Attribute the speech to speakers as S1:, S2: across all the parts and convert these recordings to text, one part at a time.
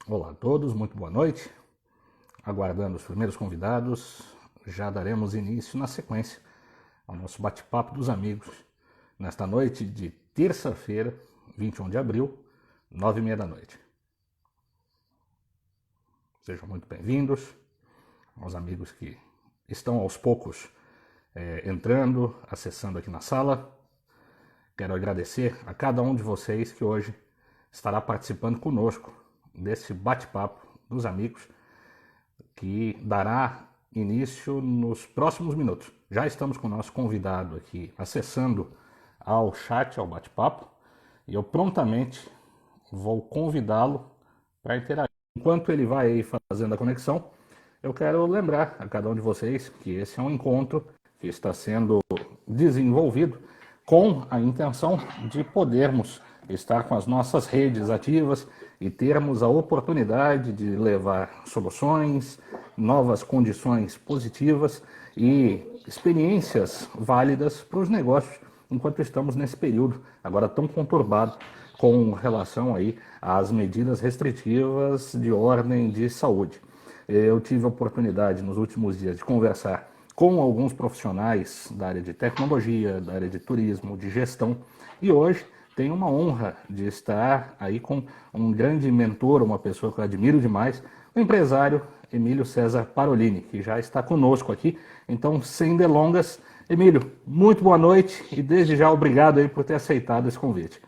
S1: Olá a todos, muito boa noite. Aguardando os primeiros convidados, já daremos início na sequência ao nosso bate-papo dos amigos, nesta noite de terça-feira, 21 de abril, 9h30 da noite. Sejam muito bem-vindos aos amigos que estão aos poucos entrando, acessando aqui na sala. Quero agradecer a cada um de vocês que hoje estará participando conosco desse bate-papo dos amigos que dará início nos próximos minutos. Já estamos com o nosso convidado aqui acessando ao chat, ao bate-papo, e eu prontamente vou convidá-lo para interagir. Enquanto ele vai aí fazendo a conexão, eu quero lembrar a cada um de vocês que esse é um encontro que está sendo desenvolvido com a intenção de podermos estar com as nossas redes ativas e termos a oportunidade de levar soluções, novas condições positivas e experiências válidas para os negócios, enquanto estamos nesse período agora tão conturbado com relação aí às medidas restritivas de ordem de saúde. Eu tive a oportunidade nos últimos dias de conversar com alguns profissionais da área de tecnologia, da área de turismo, de gestão, e hoje tenho uma honra de estar aí com um grande mentor, uma pessoa que eu admiro demais, o empresário Emílio César Parolini, que já está conosco aqui. Então, sem delongas, Emílio, muito boa noite e desde já obrigado aí por ter aceitado esse convite.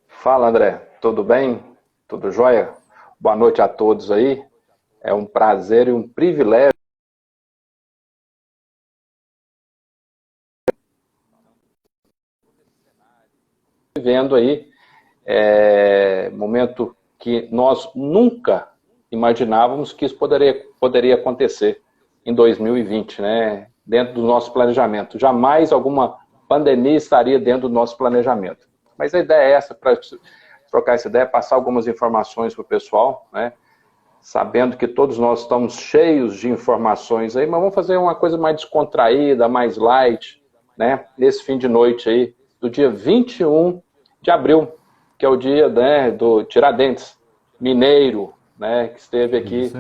S2: Fala, André, tudo bem? Tudo jóia? Boa noite a todos aí. É um prazer e um privilégio vivendo aí, momento que nós nunca imaginávamos que isso poderia acontecer em 2020, né? Dentro do nosso planejamento. Jamais alguma pandemia estaria dentro do nosso planejamento. Mas a ideia é essa, para trocar essa ideia, passar algumas informações para o pessoal, né? Sabendo que todos nós estamos cheios de informações aí, mas vamos fazer uma coisa mais descontraída, mais light, né? Nesse fim de noite aí, do dia 21 de abril, que é o dia, né, do Tiradentes, mineiro, né, que esteve aqui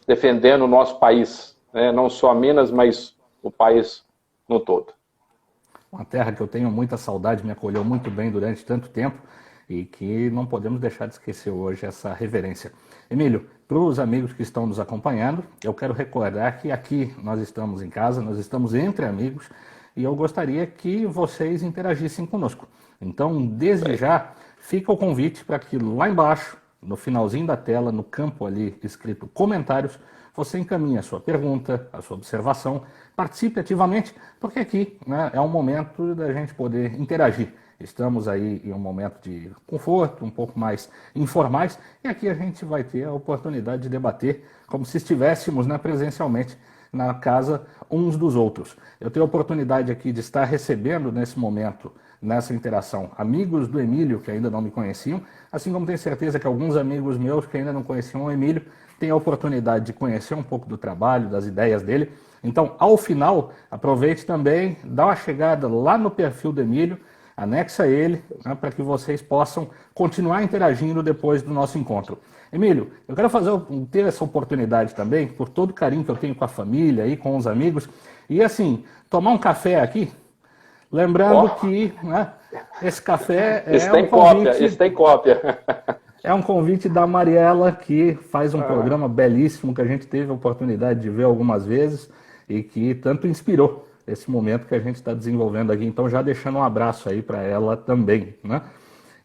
S2: defendendo o nosso país, né, não só Minas, mas o país no todo.
S1: Uma terra que eu tenho muita saudade, me acolheu muito bem durante tanto tempo e que não podemos deixar de esquecer hoje essa reverência. Emílio, para os amigos que estão nos acompanhando, eu quero recordar que aqui nós estamos em casa, nós estamos entre amigos e eu gostaria que vocês interagissem conosco. Então, desde já, fica o convite para que lá embaixo, no finalzinho da tela, no campo ali escrito comentários, você encaminhe a sua pergunta, a sua observação, participe ativamente, porque aqui, né, é um momento da gente poder interagir. Estamos aí em um momento de conforto, um pouco mais informais, e aqui a gente vai ter a oportunidade de debater como se estivéssemos, né, presencialmente na casa uns dos outros. Eu tenho a oportunidade aqui de estar recebendo nesse momento, nessa interação, amigos do Emílio que ainda não me conheciam, assim como tenho certeza que alguns amigos meus que ainda não conheciam o Emílio têm a oportunidade de conhecer um pouco do trabalho, das ideias dele. Então, ao final, aproveite também, dá uma chegada lá no perfil do Emílio, anexa ele, né, para que vocês possam continuar interagindo depois do nosso encontro. Emílio, eu quero ter essa oportunidade também, por todo o carinho que eu tenho com a família e com os amigos, e assim, tomar um café aqui, lembrando que, né, esse café é um convite...
S2: Isso tem cópia.
S1: É um convite da Mariela, que faz um programa belíssimo que a gente teve a oportunidade de ver algumas vezes e que tanto inspirou esse momento que a gente está desenvolvendo aqui. Então, já deixando um abraço aí para ela também, né?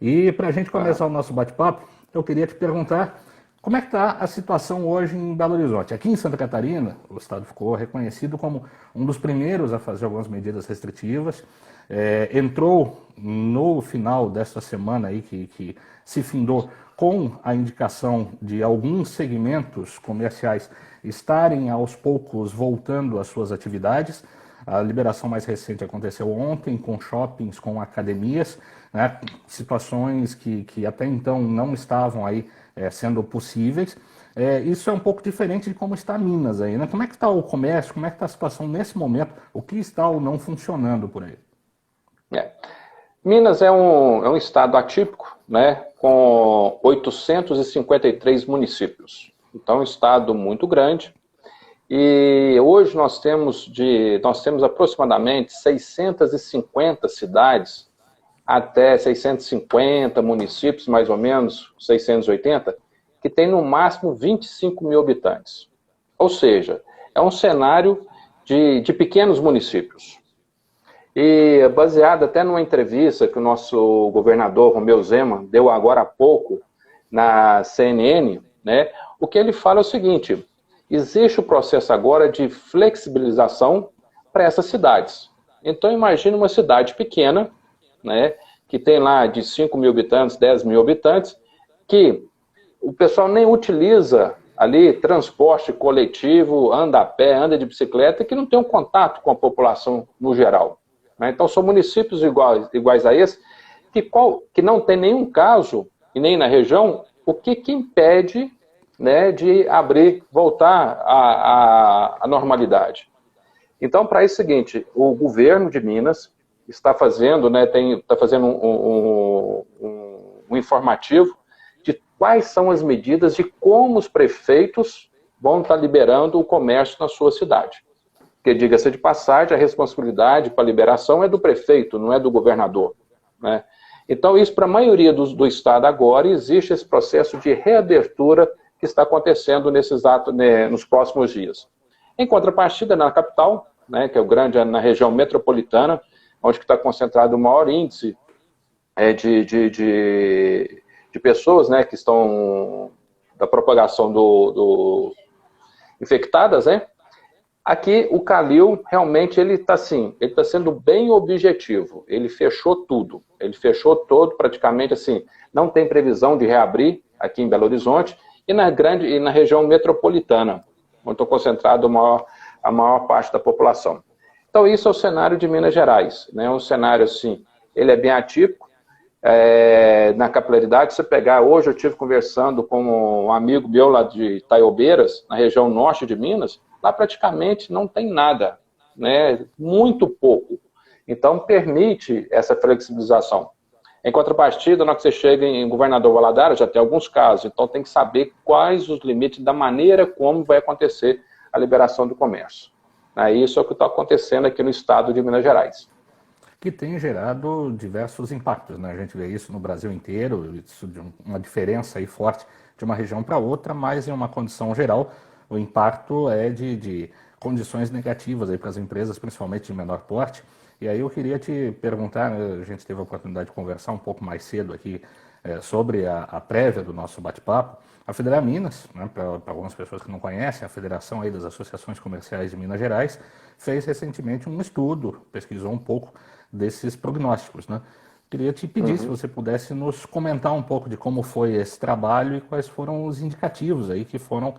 S1: E para a gente começar o nosso bate-papo, eu queria te perguntar como é que está a situação hoje em Belo Horizonte. Aqui em Santa Catarina, o estado ficou reconhecido como um dos primeiros a fazer algumas medidas restritivas. Entrou no final desta semana aí que se findou com a indicação de alguns segmentos comerciais estarem aos poucos voltando às suas atividades. A liberação mais recente aconteceu ontem com shoppings, com academias, né, situações que até então não estavam aí sendo possíveis. Isso é um pouco diferente de como está Minas aí, né? Como é que está o comércio, como é que está a situação nesse momento, o que está ou não funcionando por aí?
S2: Minas é um estado atípico, né, com 853 municípios. Então, é um estado muito grande. E hoje nós temos aproximadamente 650 cidades, até 650 municípios, mais ou menos, 680, que tem no máximo 25 mil habitantes. Ou seja, é um cenário de pequenos municípios. E baseado até numa entrevista que o nosso governador Romeu Zema deu agora há pouco na CNN, né, o que ele fala é o seguinte: existe o processo agora de flexibilização para essas cidades. Então imagine uma cidade pequena, né, que tem lá de 5 mil habitantes, 10 mil habitantes, que o pessoal nem utiliza ali transporte coletivo, anda a pé, anda de bicicleta, que não tem um contato com a população no geral. Então, são municípios iguais a esse, que não tem nenhum caso, e nem na região, o que impede, né, de voltar à normalidade. Então, para isso é o seguinte: o governo de Minas está fazendo, né, um informativo de quais são as medidas de como os prefeitos vão estar liberando o comércio na sua cidade. Porque, diga-se de passagem, a responsabilidade para a liberação é do prefeito, não é do governador, né? Então, isso para a maioria do estado agora, existe esse processo de reabertura que está acontecendo nos próximos dias. Em contrapartida, na capital, né, que é na região metropolitana, onde está concentrado o maior índice de pessoas, né, que estão da propagação infectadas, né? Aqui o Calil realmente ele está sendo bem objetivo. Ele fechou tudo, ele fechou todo praticamente assim. Não tem previsão de reabrir aqui em Belo Horizonte e na região metropolitana, onde está concentrado a maior parte da população. Então isso é o cenário de Minas Gerais, né? Um cenário assim, ele é bem atípico. Na capilaridade, se você pegar, hoje eu estive conversando com um amigo meu lá de Itaiobeiras, na região norte de Minas. Lá praticamente não tem nada, né? Muito pouco. Então permite essa flexibilização. Em contrapartida, na hora que você chega em Governador Valadares, já tem alguns casos, então tem que saber quais os limites da maneira como vai acontecer a liberação do comércio. Isso é o que está acontecendo aqui no estado de Minas Gerais.
S1: Que tem gerado diversos impactos, né? A gente vê isso no Brasil inteiro, isso de uma diferença aí forte de uma região para outra, mas em uma condição geral, o impacto é de condições negativas aí para as empresas, principalmente de menor porte. E aí eu queria te perguntar, né, a gente teve a oportunidade de conversar um pouco mais cedo aqui sobre a prévia do nosso bate-papo. A Federaminas, né, para algumas pessoas que não conhecem, a Federação aí das Associações Comerciais de Minas Gerais, fez recentemente um estudo, pesquisou um pouco desses prognósticos, né? Queria te pedir se você pudesse nos comentar um pouco de como foi esse trabalho e quais foram os indicativos aí que foram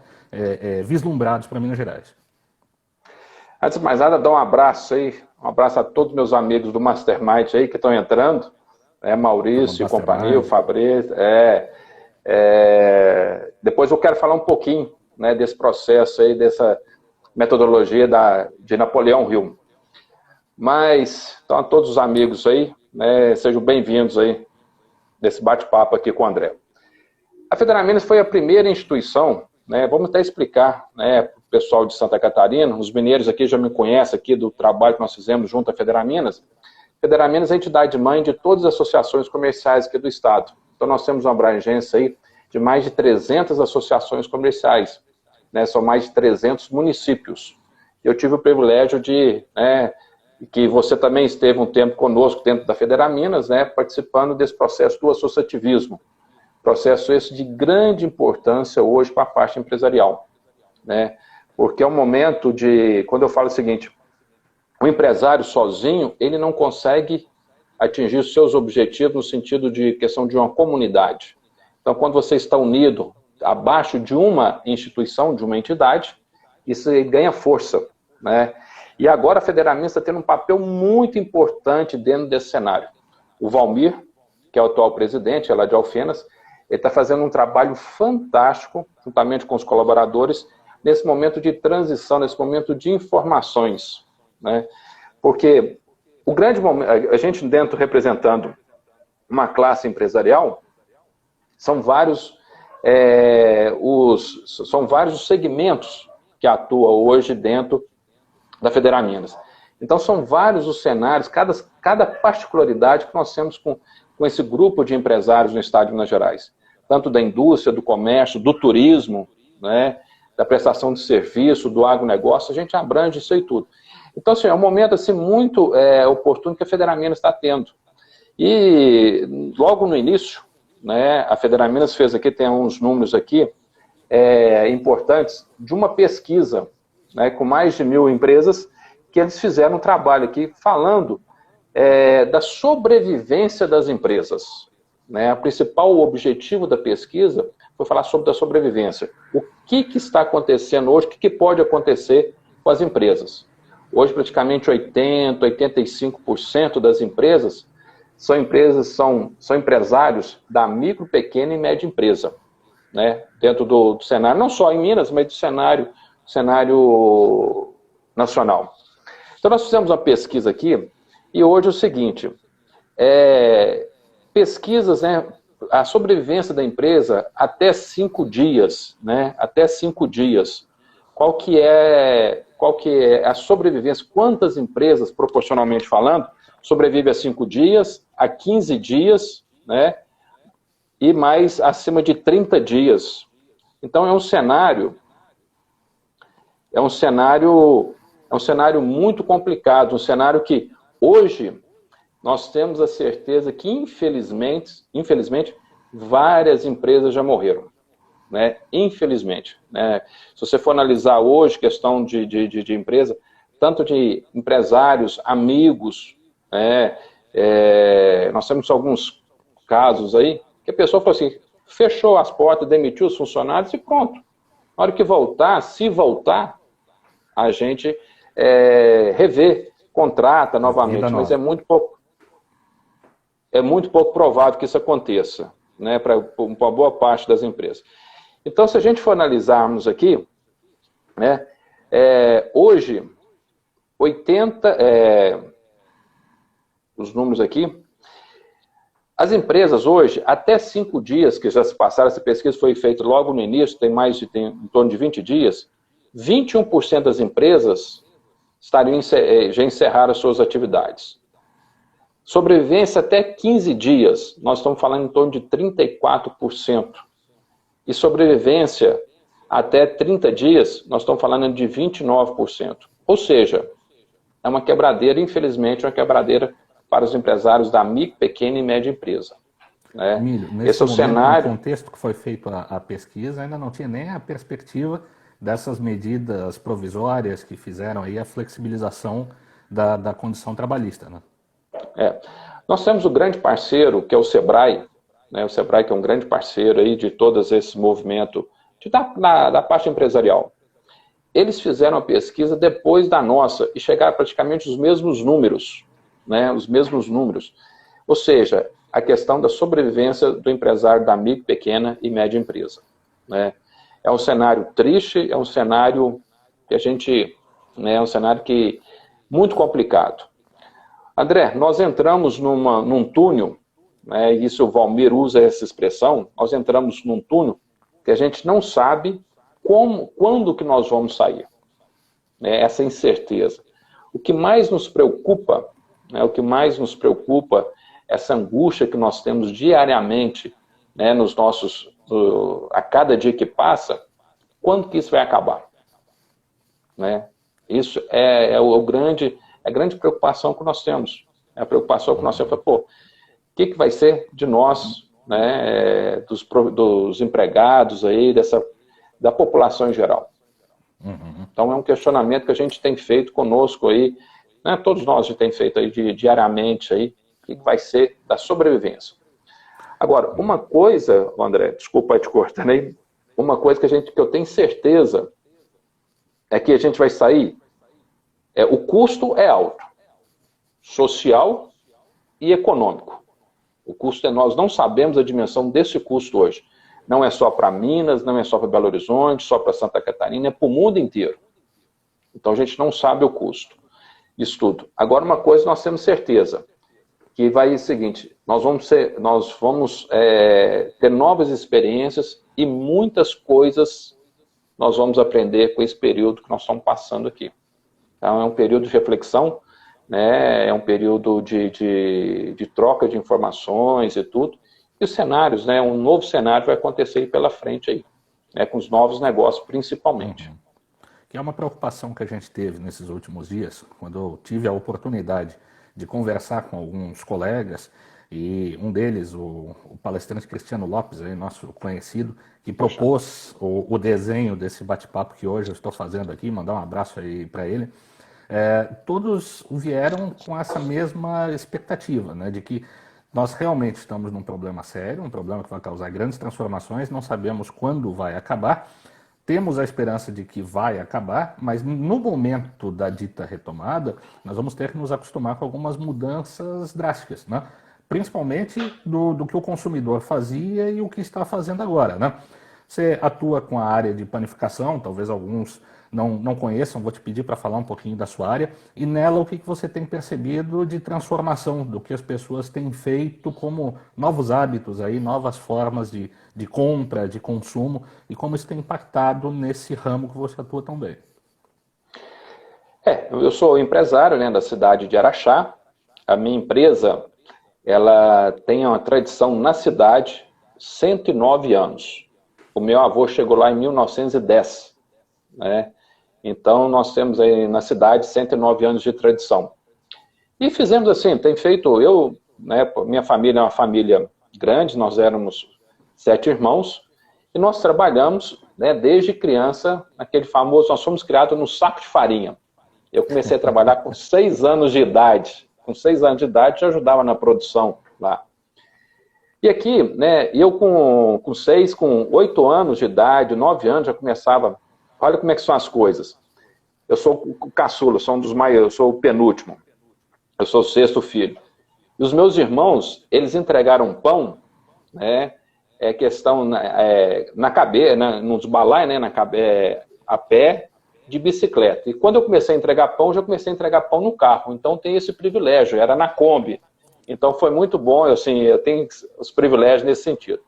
S1: vislumbrados para Minas Gerais.
S2: Antes de mais nada, dar um abraço aí, um abraço a todos meus amigos do Mastermind aí que estão entrando, Maurício e companhia, o Fabrício. Depois eu quero falar um pouquinho, né, desse processo aí, dessa metodologia de Napoleão Hill. Mas, então, a todos os amigos aí, né, sejam bem-vindos aí nesse bate-papo aqui com o André. A Federaminas foi a primeira instituição, né, vamos até explicar, né, para o pessoal de Santa Catarina, os mineiros aqui já me conhecem aqui do trabalho que nós fizemos junto à Federaminas. Federaminas é a entidade-mãe de todas as associações comerciais aqui do estado. Então nós temos uma abrangência aí de mais de 300 associações comerciais, né, são mais de 300 municípios. Eu tive o privilégio que você também esteve um tempo conosco dentro da Federaminas, né, participando desse processo do associativismo. Processo esse de grande importância hoje para a parte empresarial, né, porque é um momento quando eu falo o seguinte, o empresário sozinho, ele não consegue atingir os seus objetivos no sentido de questão de uma comunidade. Então, quando você está unido abaixo de uma instituição, de uma entidade, isso ganha força, né? E agora a Federaminas está tendo um papel muito importante dentro desse cenário. O Valmir, que é o atual presidente, lá de Alfenas, ele está fazendo um trabalho fantástico, juntamente com os colaboradores, nesse momento de transição, nesse momento de informações, né? Porque o grande momento, a gente dentro representando uma classe empresarial, são vários os segmentos que atuam hoje dentro da Federaminas. Então são vários os cenários, cada particularidade que nós temos com esse grupo de empresários no estado de Minas Gerais. Tanto da indústria, do comércio, do turismo, né, da prestação de serviço, do agronegócio, a gente abrange isso aí tudo. Então, assim, é um momento assim, muito oportuno que a Federaminas está tendo. E logo no início, né, a Federaminas fez aqui, tem uns números aqui importantes, de uma pesquisa, né, com mais de 1.000 empresas, que eles fizeram um trabalho aqui falando da sobrevivência das empresas. Né? O principal objetivo da pesquisa foi falar sobre a sobrevivência. O que está acontecendo hoje, o que pode acontecer com as empresas. Hoje, praticamente 80%, 85% das empresas são empresários da micro, pequena e média empresa. Né? Dentro do cenário, não só em Minas, mas do cenário nacional. Então, nós fizemos uma pesquisa aqui, e hoje é o seguinte, pesquisas, né, a sobrevivência da empresa até 5 dias, né, até 5 dias. Qual que é a sobrevivência? Quantas empresas, proporcionalmente falando, sobrevivem a 5 dias, a 15 dias, né, e mais acima de 30 dias. Então é um cenário muito complicado, um cenário que hoje nós temos a certeza que, infelizmente, várias empresas já morreram. Né? Infelizmente. Né? Se você for analisar hoje questão de empresa, tanto de empresários, amigos, né? Nós temos alguns casos aí, que a pessoa falou assim, fechou as portas, demitiu os funcionários e pronto. Na hora que voltar, se voltar, a gente revê, contrata novamente, mas é muito pouco provável que isso aconteça, né, para uma boa parte das empresas. Então, se a gente for analisarmos aqui, né, hoje, os números aqui, as empresas hoje, até 5 dias que já se passaram, essa pesquisa foi feita logo no início, tem em torno de 20 dias, 21% das empresas já encerraram as suas atividades. Sobrevivência até 15 dias, nós estamos falando em torno de 34%. E sobrevivência até 30 dias, nós estamos falando de 29%. Ou seja, é uma quebradeira, infelizmente, uma quebradeira para os empresários da micro, pequena e média empresa. Né?
S1: Emílio, nesse momento, no contexto que foi feito a pesquisa, ainda não tinha nem a perspectiva dessas medidas provisórias que fizeram aí a flexibilização da condição trabalhista, né?
S2: Nós temos o grande parceiro, que é o Sebrae, né? O Sebrae que é um grande parceiro aí de todos esse movimento da parte empresarial. Eles fizeram a pesquisa depois da nossa e chegaram praticamente os mesmos números, né? Os mesmos números. Ou seja, a questão da sobrevivência do empresário da micro, pequena e média empresa, né? É um cenário triste, é um cenário que é um cenário muito complicado. André, nós entramos num túnel, né, e isso o Valmir usa essa expressão, nós entramos num túnel que a gente não sabe quando que nós vamos sair. Né, essa incerteza. O que mais nos preocupa, né, essa angústia que nós temos diariamente, né, a cada dia que passa, quando que isso vai acabar? Né? Isso é a grande preocupação que nós temos. A preocupação que nós temos é, o que vai ser de nós, né, dos empregados aí, da população em geral.
S1: Uhum.
S2: Então é um questionamento que a gente tem feito conosco aí, né, todos nós a gente tem feito aí diariamente aí, o que vai ser da sobrevivência. Agora, uma coisa, André, desculpa te cortando aí, uma coisa que eu tenho certeza é que a gente vai sair, o custo é alto, social e econômico. O custo nós não sabemos a dimensão desse custo hoje. Não é só para Minas, não é só para Belo Horizonte, só para Santa Catarina, é para o mundo inteiro. Então a gente não sabe o custo. isso tudo. Agora, uma coisa nós temos certeza, que vai ser o seguinte, nós vamos ter novas experiências e muitas coisas nós vamos aprender com esse período que nós estamos passando aqui. Então, é um período de reflexão, né? É um período de troca de informações e tudo. E os cenários, né? Um novo cenário vai acontecer aí pela frente, aí, né? Com os novos negócios, principalmente.
S1: Que é uma preocupação que a gente teve nesses últimos dias, quando eu tive a oportunidade de conversar com alguns colegas, e um deles, o palestrante Cristiano Lopes, aí, nosso conhecido, que propôs o desenho desse bate-papo que hoje eu estou fazendo aqui, mandar um abraço aí para ele. Todos vieram com essa mesma expectativa, né, de que nós realmente estamos num problema sério, um problema que vai causar grandes transformações, não sabemos quando vai acabar, temos a esperança de que vai acabar, mas no momento da dita retomada, nós vamos ter que nos acostumar com algumas mudanças drásticas, né? Principalmente do que o consumidor fazia e o que está fazendo agora, né? Você atua com a área de panificação, talvez alguns não conheçam, vou te pedir para falar um pouquinho da sua área, e nela o que você tem percebido de transformação, do que as pessoas têm feito como novos hábitos, aí, novas formas de compra, de consumo, e como isso tem impactado nesse ramo que você atua tão bem.
S2: Eu sou empresário, né, da cidade de Araxá. A minha empresa, ela tem uma tradição na cidade, 109 anos. O meu avô chegou lá em 1910, né? Então, nós temos aí na cidade 109 anos de tradição. E fizemos assim, né, minha família é uma família grande, nós éramos 7 irmãos, e nós trabalhamos, né, desde criança, naquele famoso, nós fomos criados no saco de farinha. Eu comecei a trabalhar com 6 anos de idade. Com 6 anos de idade, já ajudava na produção lá. E aqui, né, eu com 8 anos de idade, 9 anos, já começava. Olha como é que são as coisas. Eu sou o caçula, sou um dos maiores, eu sou o penúltimo. Eu sou o 6º filho. E os meus irmãos, eles entregaram pão, né, na cabeça, nos balai, né, a pé, de bicicleta. E quando eu comecei a entregar pão, já comecei a entregar pão no carro. Então tem esse privilégio, era na Kombi. Então foi muito bom, assim, eu tenho os privilégios nesse sentido.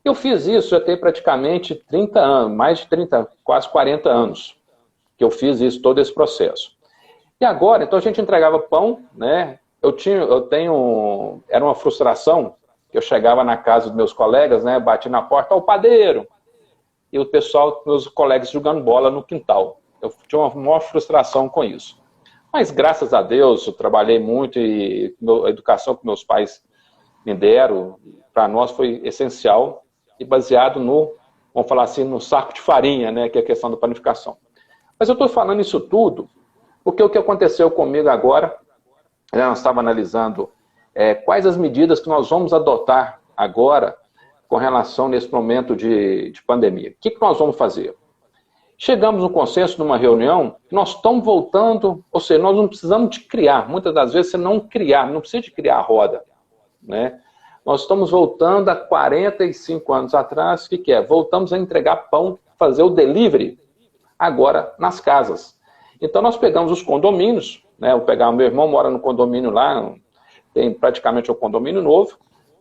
S2: Eu fiz isso, já tem praticamente 30 anos, mais de 30, quase 40 anos, que eu fiz isso, todo esse processo. E agora, então a gente entregava pão, né? Era uma frustração, que eu chegava na casa dos meus colegas, né? Bati na porta, ó, o padeiro! E o pessoal, meus colegas jogando bola no quintal. Eu tinha uma maior frustração com isso. Mas graças a Deus, eu trabalhei muito e a educação que meus pais me deram, para nós foi essencial e baseado vamos falar assim, no saco de farinha, né, que é a questão da panificação. Mas eu estou falando isso tudo porque o que aconteceu comigo agora, nós estávamos analisando quais as medidas que nós vamos adotar agora com relação nesse momento de pandemia. O que nós vamos fazer? Chegamos no consenso numa reunião, nós estamos voltando, ou seja, nós não precisamos de criar, muitas das vezes você não precisa de criar a roda, né? Nós estamos voltando a 45 anos atrás, o que é? Voltamos a entregar pão, fazer o delivery, agora nas casas. Então nós pegamos os condomínios, né? O meu irmão mora no condomínio lá, tem praticamente um condomínio novo,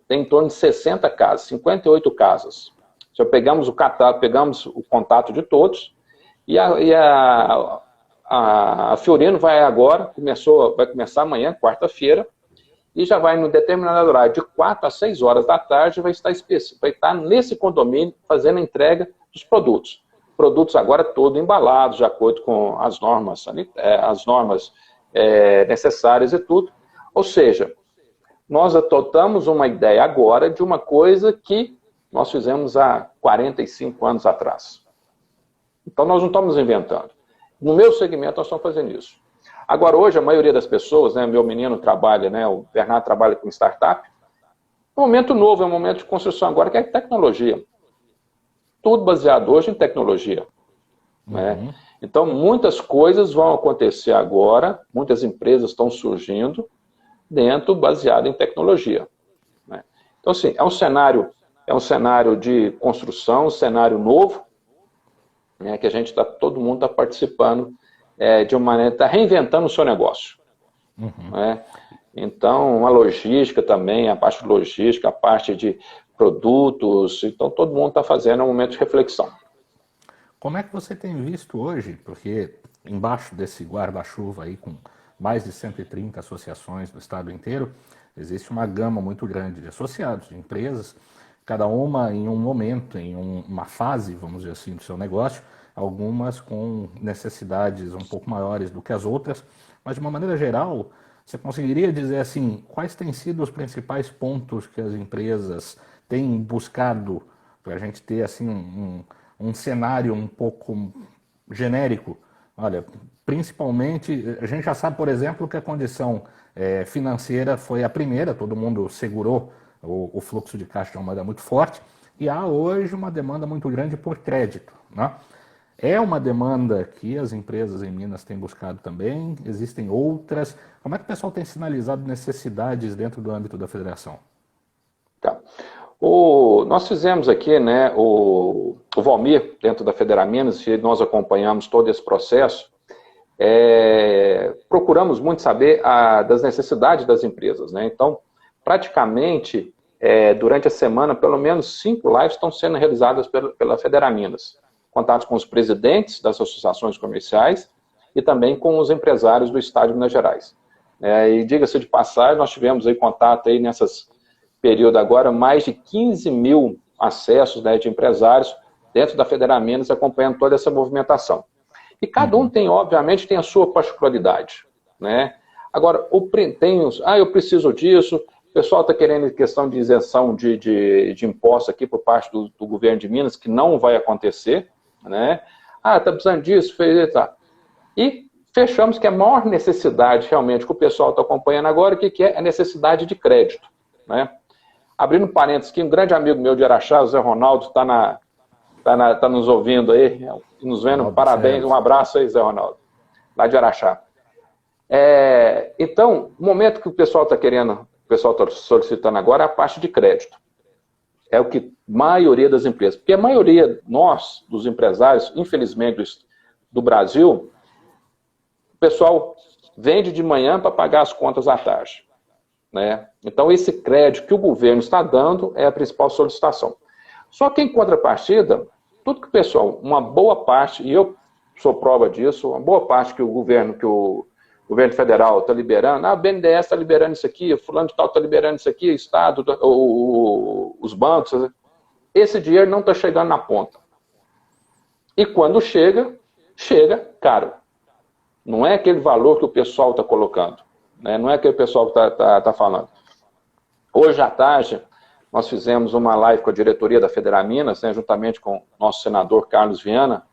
S2: tem em torno de 60 casas, 58 casas. Já pegamos o contato de todos, e a Fiorino vai começar amanhã, quarta-feira, e já vai no determinado horário, de 4 a 6 horas da tarde, vai estar nesse condomínio fazendo a entrega dos produtos. Produtos agora todos embalados, de acordo com as normas, necessárias e tudo. Ou seja, nós adotamos uma ideia agora de uma coisa que nós fizemos há 45 anos atrás. Então nós não estamos inventando. No meu segmento nós estamos fazendo isso. Agora hoje a maioria das pessoas, né, meu menino trabalha, né, o Bernardo trabalha com startup, é um momento novo, é um momento de construção agora que é tecnologia. Tudo baseado hoje em tecnologia. Né? Então muitas coisas vão acontecer agora, muitas empresas estão surgindo baseado em tecnologia. Né? Então assim, é um cenário de construção, um cenário novo, né, que todo mundo está participando de uma maneira, está reinventando o seu negócio. Né? Então, a logística também, a parte de logística, a parte de produtos, então todo mundo está fazendo um momento de reflexão.
S1: Como é que você tem visto hoje, porque embaixo desse guarda-chuva aí com mais de 130 associações do estado inteiro, existe uma gama muito grande de associados, de empresas, cada uma em um momento, em uma fase, vamos dizer assim, do seu negócio, algumas com necessidades um pouco maiores do que as outras, mas de uma maneira geral, você conseguiria dizer assim, quais têm sido os principais pontos que as empresas têm buscado para a gente ter assim um cenário um pouco genérico? Olha, principalmente, a gente já sabe, por exemplo, que a condição financeira foi a primeira, todo mundo segurou o fluxo de caixa de uma maneira muito forte, e há hoje uma demanda muito grande por crédito, né? É uma demanda que as empresas em Minas têm buscado também? Existem outras? Como é que o pessoal tem sinalizado necessidades dentro do âmbito da federação?
S2: Tá. Nós fizemos aqui, né, o Valmir, dentro da Federaminas, e nós acompanhamos todo esse processo, procuramos muito saber das necessidades das empresas, né? Então, praticamente, durante a semana, pelo menos 5 lives estão sendo realizadas pela Federaminas. Contatos com os presidentes das associações comerciais e também com os empresários do estado de Minas Gerais. E diga-se de passagem, nós tivemos aí contato aí nessas período agora, mais de 15 mil acessos, né, de empresários dentro da Federaminas acompanhando toda essa movimentação. E cada um tem, obviamente, tem a sua particularidade, né? Agora, eu preciso disso, o pessoal está querendo questão de isenção de imposto aqui por parte do governo de Minas, que não vai acontecer, né? Está precisando disso, tá. E fechamos que a maior necessidade realmente que o pessoal está acompanhando agora, o que é a necessidade de crédito, né? Abrindo parênteses aqui, um grande amigo meu de Araxá, o Zé Ronaldo, tá nos ouvindo aí, nos vendo, parabéns, um abraço aí, Zé Ronaldo, lá de Araxá. Então, o momento que o pessoal está querendo, o pessoal está solicitando agora é a parte de crédito. É o que a maioria das empresas, porque a maioria, nós, dos empresários, infelizmente, do Brasil, o pessoal vende de manhã para pagar as contas à tarde. Né? Então, esse crédito que o governo está dando é a principal solicitação. Só que, em contrapartida, tudo que o pessoal, uma boa parte, e eu sou prova disso, uma boa parte que o governo federal está liberando, o BNDES está liberando isso aqui, o fulano de tal está liberando isso aqui, o Estado, os bancos, esse dinheiro não está chegando na ponta. E quando chega caro. Não é aquele valor que o pessoal está colocando. Não é aquele pessoal que está falando. Hoje à tarde, nós fizemos uma live com a diretoria da Federaminas, né, juntamente com o nosso senador Carlos Viana,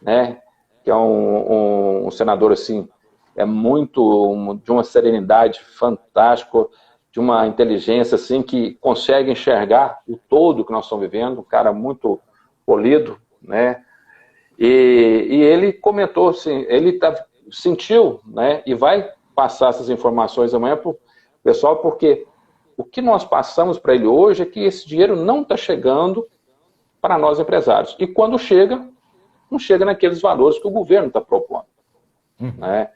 S2: né, que é um senador assim, de uma serenidade fantástica, de uma inteligência assim, que consegue enxergar o todo que nós estamos vivendo, um cara muito polido, né, e ele comentou assim, ele sentiu, né, e vai passar essas informações amanhã para o pessoal, porque o que nós passamos para ele hoje é que esse dinheiro não está chegando para nós empresários. E quando chega, não chega naqueles valores que o governo está propondo. Né?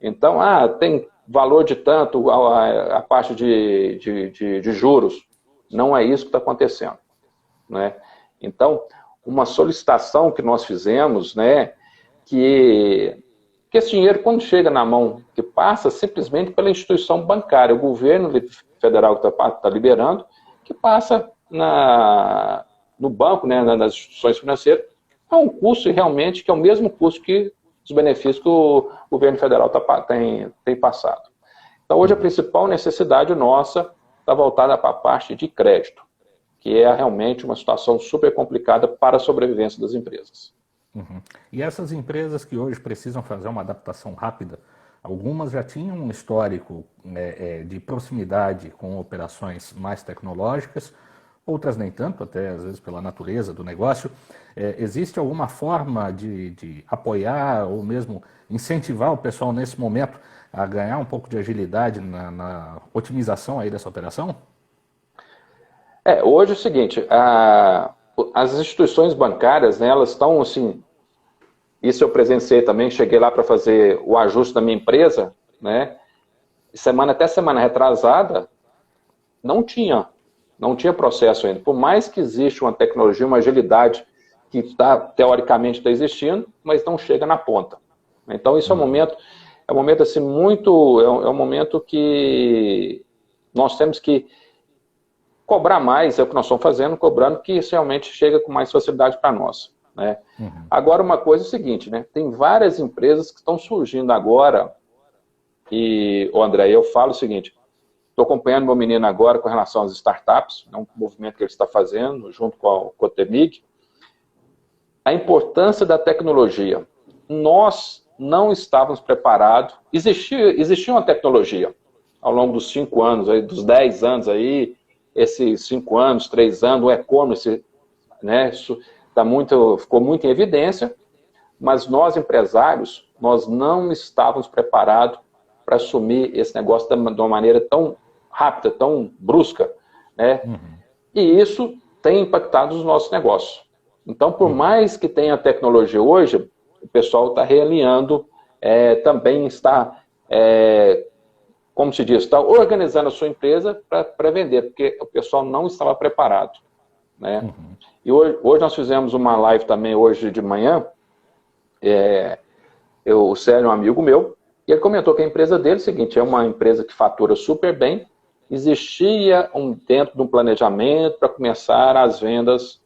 S2: Então, tem valor de tanto a parte de juros. Não é isso que está acontecendo. Né? Então, uma solicitação que nós fizemos, né, que esse dinheiro, quando chega na mão, que passa simplesmente pela instituição bancária, o governo federal que está liberando, que passa no banco, né, nas instituições financeiras, é um custo realmente que é o mesmo custo que os benefícios que o governo federal tem passado. Então, hoje a principal necessidade nossa está voltada para a parte de crédito, que é realmente uma situação super complicada para a sobrevivência das empresas.
S1: E essas empresas que hoje precisam fazer uma adaptação rápida, algumas já tinham um histórico de proximidade com operações mais tecnológicas, outras nem tanto, até às vezes pela natureza do negócio. Existe alguma forma de apoiar ou mesmo incentivar o pessoal nesse momento a ganhar um pouco de agilidade na otimização aí dessa operação?
S2: Hoje é o seguinte, as instituições bancárias, né, elas estão assim, Isso eu presenciei também, cheguei lá para fazer o ajuste da minha empresa, né? Até semana retrasada, não tinha processo ainda. Por mais que exista uma tecnologia, uma agilidade que teoricamente está existindo, mas não chega na ponta. Então, isso é um momento assim, é um momento que nós temos que cobrar mais, é o que nós estamos fazendo, cobrando que isso realmente chega com mais facilidade para nós. Né? Agora, uma coisa é o seguinte, né? Tem várias empresas que estão surgindo agora, e, André, eu falo o seguinte, estou acompanhando meu menino agora com relação às startups, é um movimento que ele está fazendo, junto com a Cotemig, a importância da tecnologia. Nós não estávamos preparados, existia uma tecnologia ao longo dos 5 anos, aí, dos 10 anos, aí, esses 5 anos, 3 anos, o e-commerce, né, isso ficou muito em evidência, mas nós, empresários, nós não estávamos preparados para assumir esse negócio de uma maneira tão rápida, tão brusca, né? E isso tem impactado os nossos negócios. Então, por mais que tenha tecnologia hoje, o pessoal está realinhando, também está, como se diz, está organizando a sua empresa para vender, porque o pessoal não estava preparado, né? E hoje nós fizemos uma live também, hoje de manhã, o Sérgio é um amigo meu, e ele comentou que a empresa dele é o seguinte, é uma empresa que fatura super bem, existia dentro de um planejamento para começar as vendas,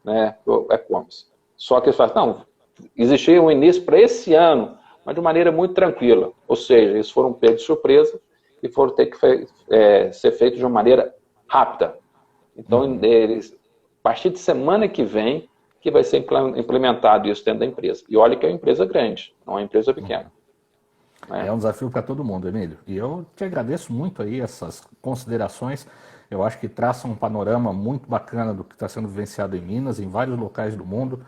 S2: né, do e-commerce. Só que eles falam, não, existia um início para esse ano, mas de maneira muito tranquila. Ou seja, eles foram pegos de surpresa e foram ter que ser feitos de uma maneira rápida. Então, eles, a partir de semana que vem, que vai ser implementado isso dentro da empresa. E olha que é uma empresa grande, não é uma empresa pequena.
S1: É um desafio para todo mundo, Emílio. E eu te agradeço muito aí essas considerações. Eu acho que traçam um panorama muito bacana do que está sendo vivenciado em Minas, em vários locais do mundo,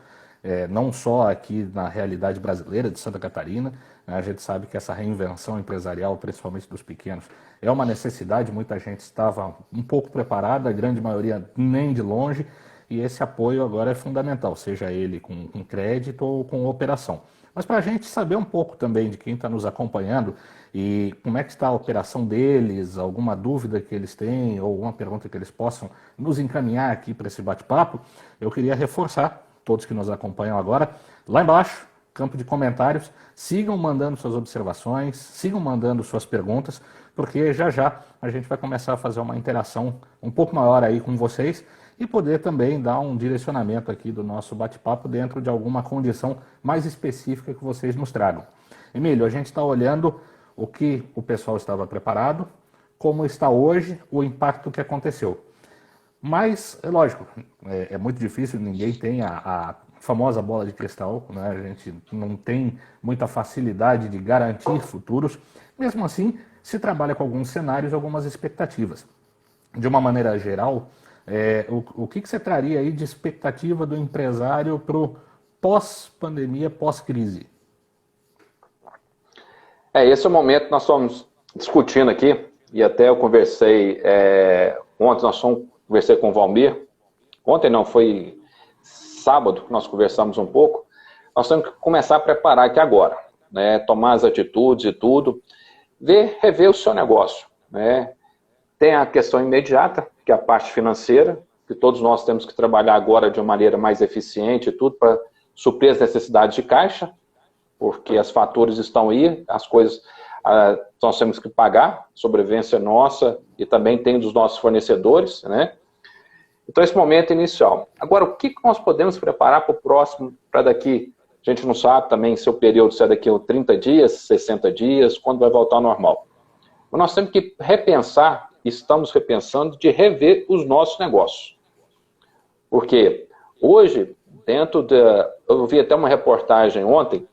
S1: não só aqui na realidade brasileira de Santa Catarina. A gente sabe que essa reinvenção empresarial, principalmente dos pequenos, é uma necessidade. Muita gente estava um pouco preparada, a grande maioria nem de longe, e esse apoio agora é fundamental, seja ele com crédito ou com operação. Mas para a gente saber um pouco também de quem está nos acompanhando e como é que está a operação deles, alguma dúvida que eles têm ou alguma pergunta que eles possam nos encaminhar aqui para esse bate-papo, eu queria reforçar, todos que nos acompanham agora, lá embaixo, campo de comentários, sigam mandando suas observações, sigam mandando suas perguntas, porque já já a gente vai começar a fazer uma interação um pouco maior aí com vocês, e poder também dar um direcionamento aqui do nosso bate-papo dentro de alguma condição mais específica que vocês nos tragam. Emílio, a gente está olhando o que o pessoal estava preparado, como está hoje, o impacto que aconteceu. Mas, é lógico, é muito difícil, ninguém tem a famosa bola de cristal, né? A gente não tem muita facilidade de garantir futuros. Mesmo assim, se trabalha com alguns cenários, algumas expectativas. De uma maneira geral, o que você traria aí de expectativa do empresário para o pós-pandemia, pós-crise?
S2: Esse é o momento que nós estamos discutindo aqui, e até eu conversei, ontem conversei com o Valmir, ontem não, foi sábado que nós conversamos um pouco, nós temos que começar a preparar aqui agora, né, tomar as atitudes e tudo, rever o seu negócio, né? Tem a questão imediata, que é a parte financeira, que todos nós temos que trabalhar agora de uma maneira mais eficiente e tudo, para suprir as necessidades de caixa, porque as faturas estão aí, as coisas nós temos que pagar, sobrevivência nossa e também tem dos nossos fornecedores, né? Então, esse momento inicial. Agora, o que nós podemos preparar para o próximo, para daqui? A gente não sabe também se o período é daqui a 30 dias, 60 dias, quando vai voltar ao normal. Mas nós temos que repensar, estamos repensando, de rever os nossos negócios. Porque hoje, eu vi até uma reportagem ontem,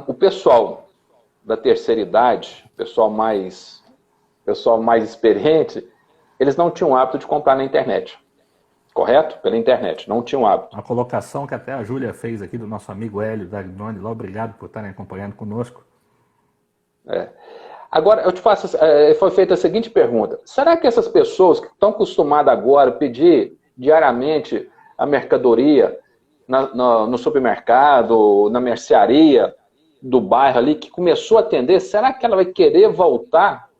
S2: o pessoal da terceira idade, o pessoal mais experiente, eles não tinham o hábito de comprar na internet. Correto? Pela internet, não tinham hábito.
S1: A colocação que até a Júlia fez aqui do nosso amigo Hélio Dagnoni, lá, obrigado por estarem acompanhando conosco.
S2: Agora, eu te faço, foi feita a seguinte pergunta. Será que essas pessoas que estão acostumadas agora a pedir diariamente a mercadoria, no supermercado, na mercearia do bairro ali, que começou a atender, será que ela vai querer voltar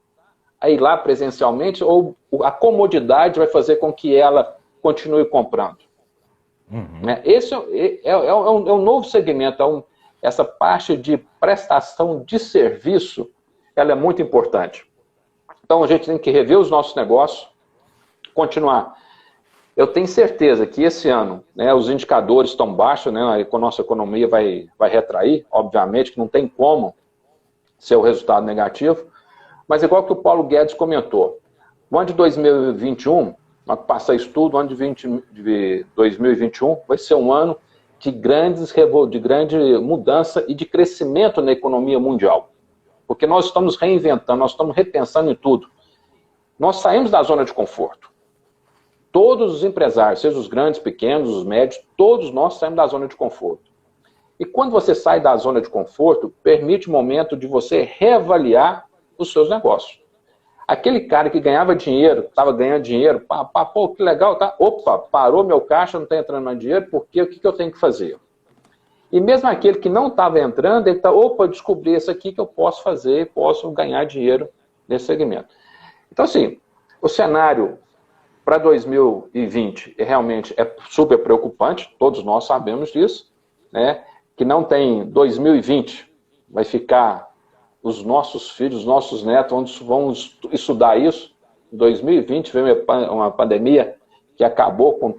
S2: a ir lá presencialmente ou a comodidade vai fazer com que ela continue comprando? Esse é um novo segmento, essa parte de prestação de serviço, ela é muito importante. Então a gente tem que rever os nossos negócios, continuar. Eu tenho certeza que esse ano, né, os indicadores estão baixos, né, a nossa economia vai retrair, obviamente que não tem como ser o resultado negativo, mas igual que o Paulo Guedes comentou, o ano de 2021, nós passar isso tudo, o ano de 2021 vai ser um ano de grande mudança e de crescimento na economia mundial. Porque nós estamos reinventando, nós estamos repensando em tudo. Nós saímos da zona de conforto. Todos os empresários, seja os grandes, pequenos, os médios, todos nós saímos da zona de conforto. E quando você sai da zona de conforto, permite o momento de você reavaliar os seus negócios. Aquele cara que ganhava dinheiro, estava ganhando dinheiro, pô, que legal, tá? Opa, parou meu caixa, não está entrando mais dinheiro, por quê? O que eu tenho que fazer? E mesmo aquele que não estava entrando, ele está, opa, descobri isso aqui que eu posso fazer, posso ganhar dinheiro nesse segmento. Então, assim, o cenário para 2020 realmente é super preocupante, todos nós sabemos disso, né? Que não tem 2020, vai ficar os nossos filhos, os nossos netos, onde vão estudar isso. Em 2020 veio uma pandemia que acabou com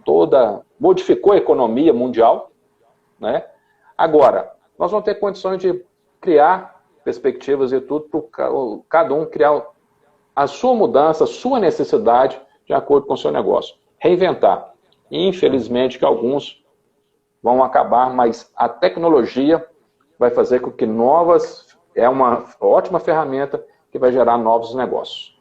S2: modificou a economia mundial, né? Agora, nós vamos ter condições de criar perspectivas e tudo para cada um criar a sua mudança, a sua necessidade de acordo com o seu negócio. Reinventar. E, infelizmente, que alguns vão acabar, mas a tecnologia vai fazer com que é uma ótima ferramenta que vai gerar novos negócios.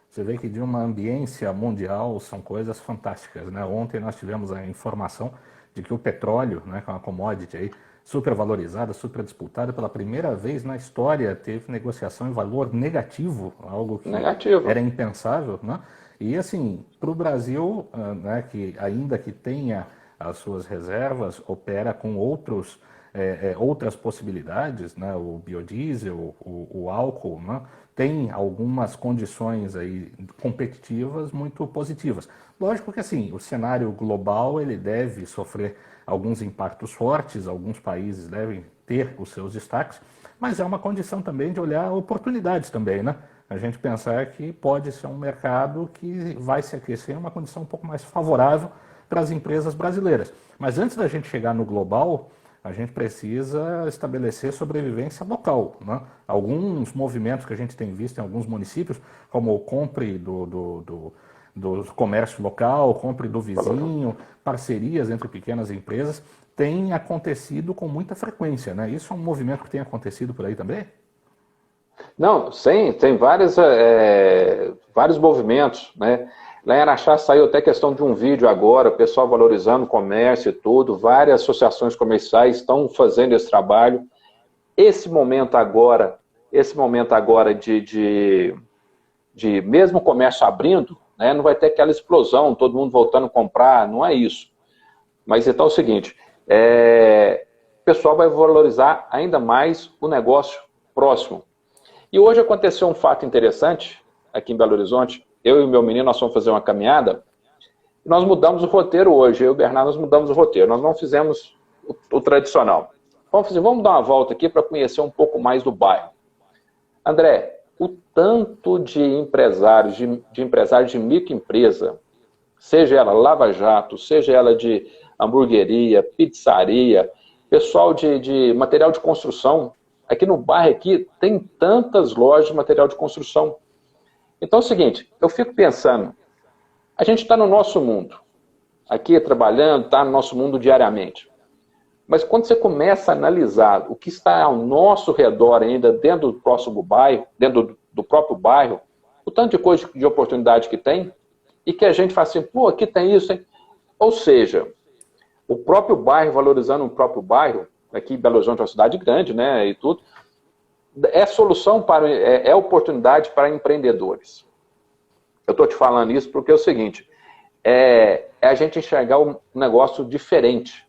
S1: Você vê que de uma ambiência mundial são coisas fantásticas, né? Ontem nós tivemos a informação de que o petróleo, né, que é uma commodity aí, super valorizada, super disputada, pela primeira vez na história teve negociação em valor negativo, algo que era impensável, né? E assim, para o Brasil, né, que ainda que tenha as suas reservas, opera com outras possibilidades, né? O biodiesel, o álcool, né? Tem algumas condições aí competitivas muito positivas. Lógico que assim, o cenário global ele deve sofrer alguns impactos fortes, alguns países devem ter os seus destaques, mas é uma condição também de olhar oportunidades também, né? A gente pensar que pode ser um mercado que vai se aquecer em uma condição um pouco mais favorável para as empresas brasileiras. Mas antes da gente chegar no global, a gente precisa estabelecer sobrevivência local, né? Alguns movimentos que a gente tem visto em alguns municípios, como o compre do comércio local, compre do vizinho, parcerias entre pequenas empresas, tem acontecido com muita frequência, né? Isso é um movimento que tem acontecido por aí também?
S2: Não, sim, tem vários movimentos, né? Lá em Araxá saiu até questão de um vídeo agora, o pessoal valorizando o comércio e tudo, várias associações comerciais estão fazendo esse trabalho. Esse momento agora de mesmo o comércio abrindo, né, não vai ter aquela explosão, todo mundo voltando a comprar, não é isso. Mas então é o seguinte, o pessoal vai valorizar ainda mais o negócio próximo. E hoje aconteceu um fato interessante aqui em Belo Horizonte. Eu e o meu menino, nós fomos fazer uma caminhada, e nós mudamos o roteiro hoje, eu e o Bernardo, nós mudamos o roteiro, nós não fizemos o tradicional. Vamos dar uma volta aqui para conhecer um pouco mais do bairro. André, o tanto de empresários, de microempresa, seja ela lava-jato, seja ela de hamburgueria, pizzaria, pessoal de material de construção, aqui no bairro aqui tem tantas lojas de material de construção. Então é o seguinte, eu fico pensando, a gente está no nosso mundo, aqui trabalhando, está no nosso mundo diariamente. Mas quando você começa a analisar o que está ao nosso redor ainda, dentro do próximo bairro, dentro do próprio bairro, o tanto de coisa de oportunidade que tem, e que a gente fala assim, pô, aqui tem isso, hein? Ou seja, o próprio bairro, valorizando o próprio bairro, aqui em Belo Horizonte é uma cidade grande, né, e tudo, é solução é oportunidade para empreendedores. Eu estou te falando isso porque é o seguinte, é a gente enxergar um negócio diferente.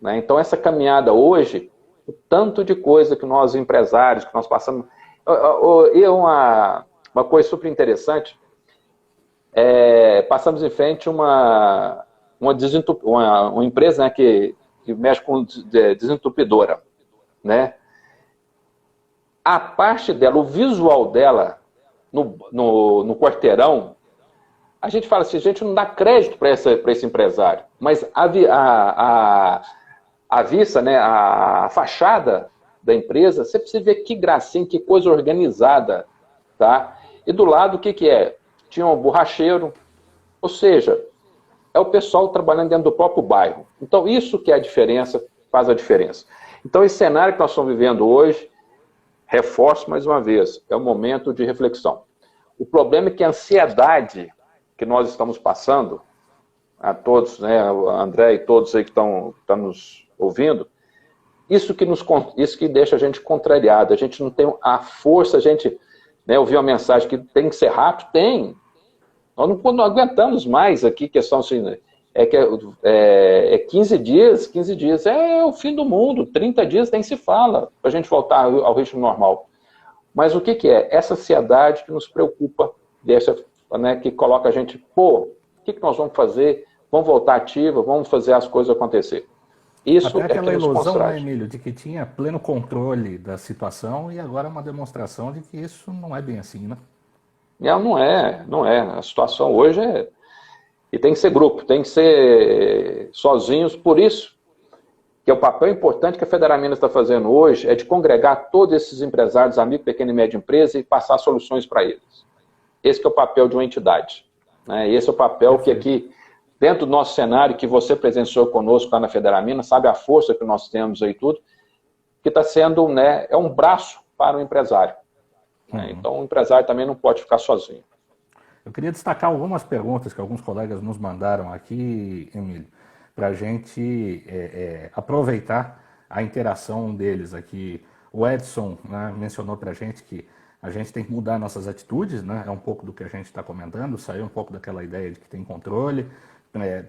S2: né? Então, essa caminhada hoje, o tanto de coisa que nós empresários, que nós passamos... E uma coisa super interessante, passamos em frente uma empresa, né, que mexe com desentupidora, né? A parte dela, o visual dela no quarteirão, a gente fala assim, a gente não dá crédito para esse empresário, mas a vista, né, a fachada da empresa, você precisa ver que gracinha, que coisa organizada, tá? E do lado, o que é? Tinha um borracheiro, ou seja, é o pessoal trabalhando dentro do próprio bairro. Então, isso que é a diferença, faz a diferença. Então, esse cenário que nós estamos vivendo hoje, reforço mais uma vez, é um momento de reflexão. O problema é que a ansiedade que nós estamos passando, a todos, né, o André e todos aí que estão nos ouvindo, isso que deixa a gente contrariado, a gente não tem a força, a gente, né, ouviu a mensagem que tem que ser rápido, tem. Nós não aguentamos mais aqui, questão assim, né, 15 dias é o fim do mundo, 30 dias nem se fala, para a gente voltar ao ritmo normal. Mas o que é? Essa ansiedade que nos preocupa, né, que coloca a gente, o que nós vamos fazer? Vamos voltar ativa, vamos fazer as coisas acontecer. Isso
S1: até aquela
S2: que nos
S1: ilusão,
S2: constrange.
S1: né, Emílio, de que tinha pleno controle da situação e agora é uma demonstração de que isso não é bem assim, né?
S2: Não é. A situação hoje é... E tem que ser grupo, tem que ser sozinhos. Por isso, que é o papel importante que a Federaminas está fazendo hoje é de congregar todos esses empresários, amigos, pequena e média empresa e passar soluções para eles. Esse que é o papel de uma entidade, né? Esse é o papel que aqui, dentro do nosso cenário, que você presenciou conosco lá na Federaminas, sabe a força que nós temos aí tudo, que está sendo, né, é um braço para o empresário. Né? Então, o empresário também não pode ficar sozinho.
S1: Eu queria destacar algumas perguntas que alguns colegas nos mandaram aqui, Emílio, para a gente aproveitar a interação deles aqui. O Edson, né, mencionou para a gente que a gente tem que mudar nossas atitudes, né? É um pouco do que a gente está comentando, sair um pouco daquela ideia de que tem controle,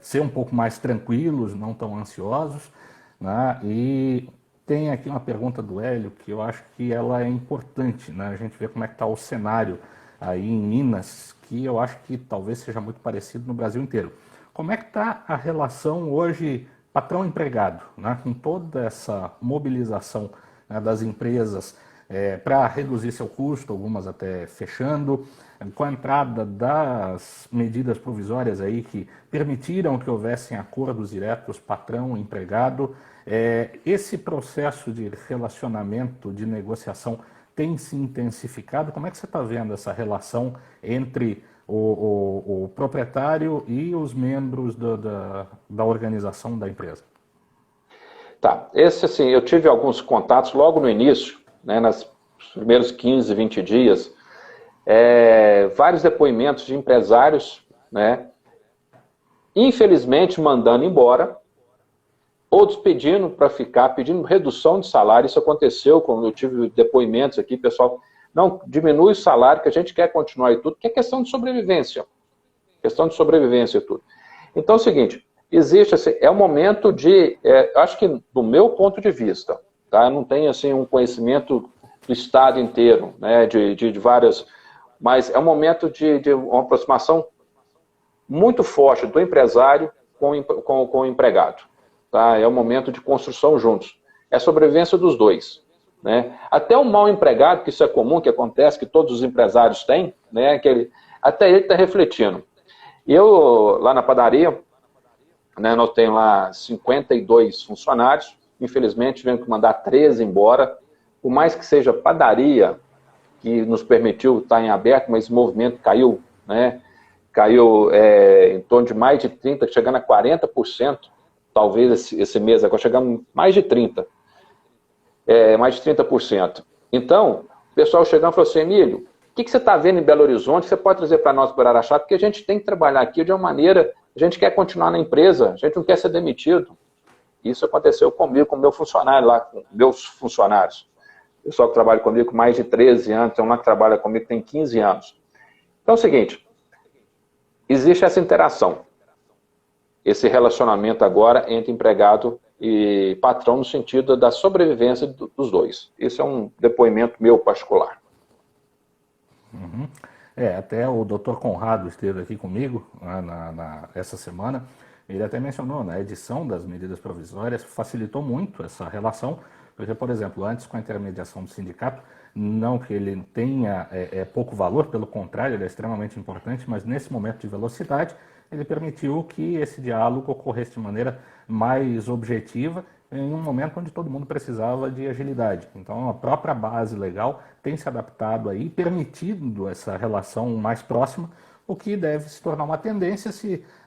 S1: ser um pouco mais tranquilos, não tão ansiosos, né? E tem aqui uma pergunta do Hélio que eu acho que ela é importante, né? A gente vê como é que está o cenário aí em Minas, que eu acho que talvez seja muito parecido no Brasil inteiro. Como é que está a relação hoje patrão-empregado, né? Com toda essa mobilização, né, das empresas para reduzir seu custo, algumas até fechando, com a entrada das medidas provisórias aí que permitiram que houvessem acordos diretos patrão-empregado, esse processo de relacionamento, de negociação tem se intensificado? Como é que você está vendo essa relação entre o proprietário e os membros da organização da empresa?
S2: Tá, assim, eu tive alguns contatos logo no início, né, nos primeiros 15, 20 dias, vários depoimentos de empresários, né, infelizmente mandando embora, outros pedindo para ficar, pedindo redução de salário. Isso aconteceu quando eu tive depoimentos aqui, pessoal, não, diminui o salário que a gente quer continuar e tudo, que é questão de sobrevivência. Questão de sobrevivência e tudo. Então é o seguinte, existe, assim, é um momento de, acho que do meu ponto de vista, tá? Eu não tenho assim um conhecimento do estado inteiro, né, de várias, mas é um momento de uma aproximação muito forte do empresário com o empregado. Tá? É um momento de construção juntos. É a sobrevivência dos dois. Né? Até o mal empregado, que isso é comum, que acontece, que todos os empresários têm, né? Até ele está refletindo. Eu, lá na padaria, né, nós temos lá 52 funcionários, infelizmente tivemos que mandar 13 embora, por mais que seja padaria, que nos permitiu estar em aberto, mas esse movimento caiu, né? Caiu em torno de mais de 30%, chegando a 40%, talvez esse mês, agora chegamos mais de 30%. Mais de 30%. Então, o pessoal chegando e falou assim, Emílio, o que você está vendo em Belo Horizonte que você pode trazer para nós, para Araxá? Porque a gente tem que trabalhar aqui de uma maneira, a gente quer continuar na empresa, a gente não quer ser demitido. Isso aconteceu comigo, com o meu funcionário lá, com meus funcionários. O pessoal que trabalha comigo com mais de 13 anos, tem um lá que trabalha comigo que tem 15 anos. Então é o seguinte, existe essa interação, esse relacionamento agora entre empregado e patrão no sentido da sobrevivência dos dois. Esse é um depoimento meu particular.
S1: Uhum. Até o Dr. Conrado esteve aqui comigo essa semana. Ele até mencionou, a edição das medidas provisórias facilitou muito essa relação, porque, por exemplo, antes com a intermediação do sindicato, não que ele tenha pouco valor, pelo contrário, ele é extremamente importante, mas nesse momento de velocidade, ele permitiu que esse diálogo ocorresse de maneira mais objetiva, em um momento onde todo mundo precisava de agilidade. Então, a própria base legal tem se adaptado aí, permitindo essa relação mais próxima, o que deve se tornar uma tendência,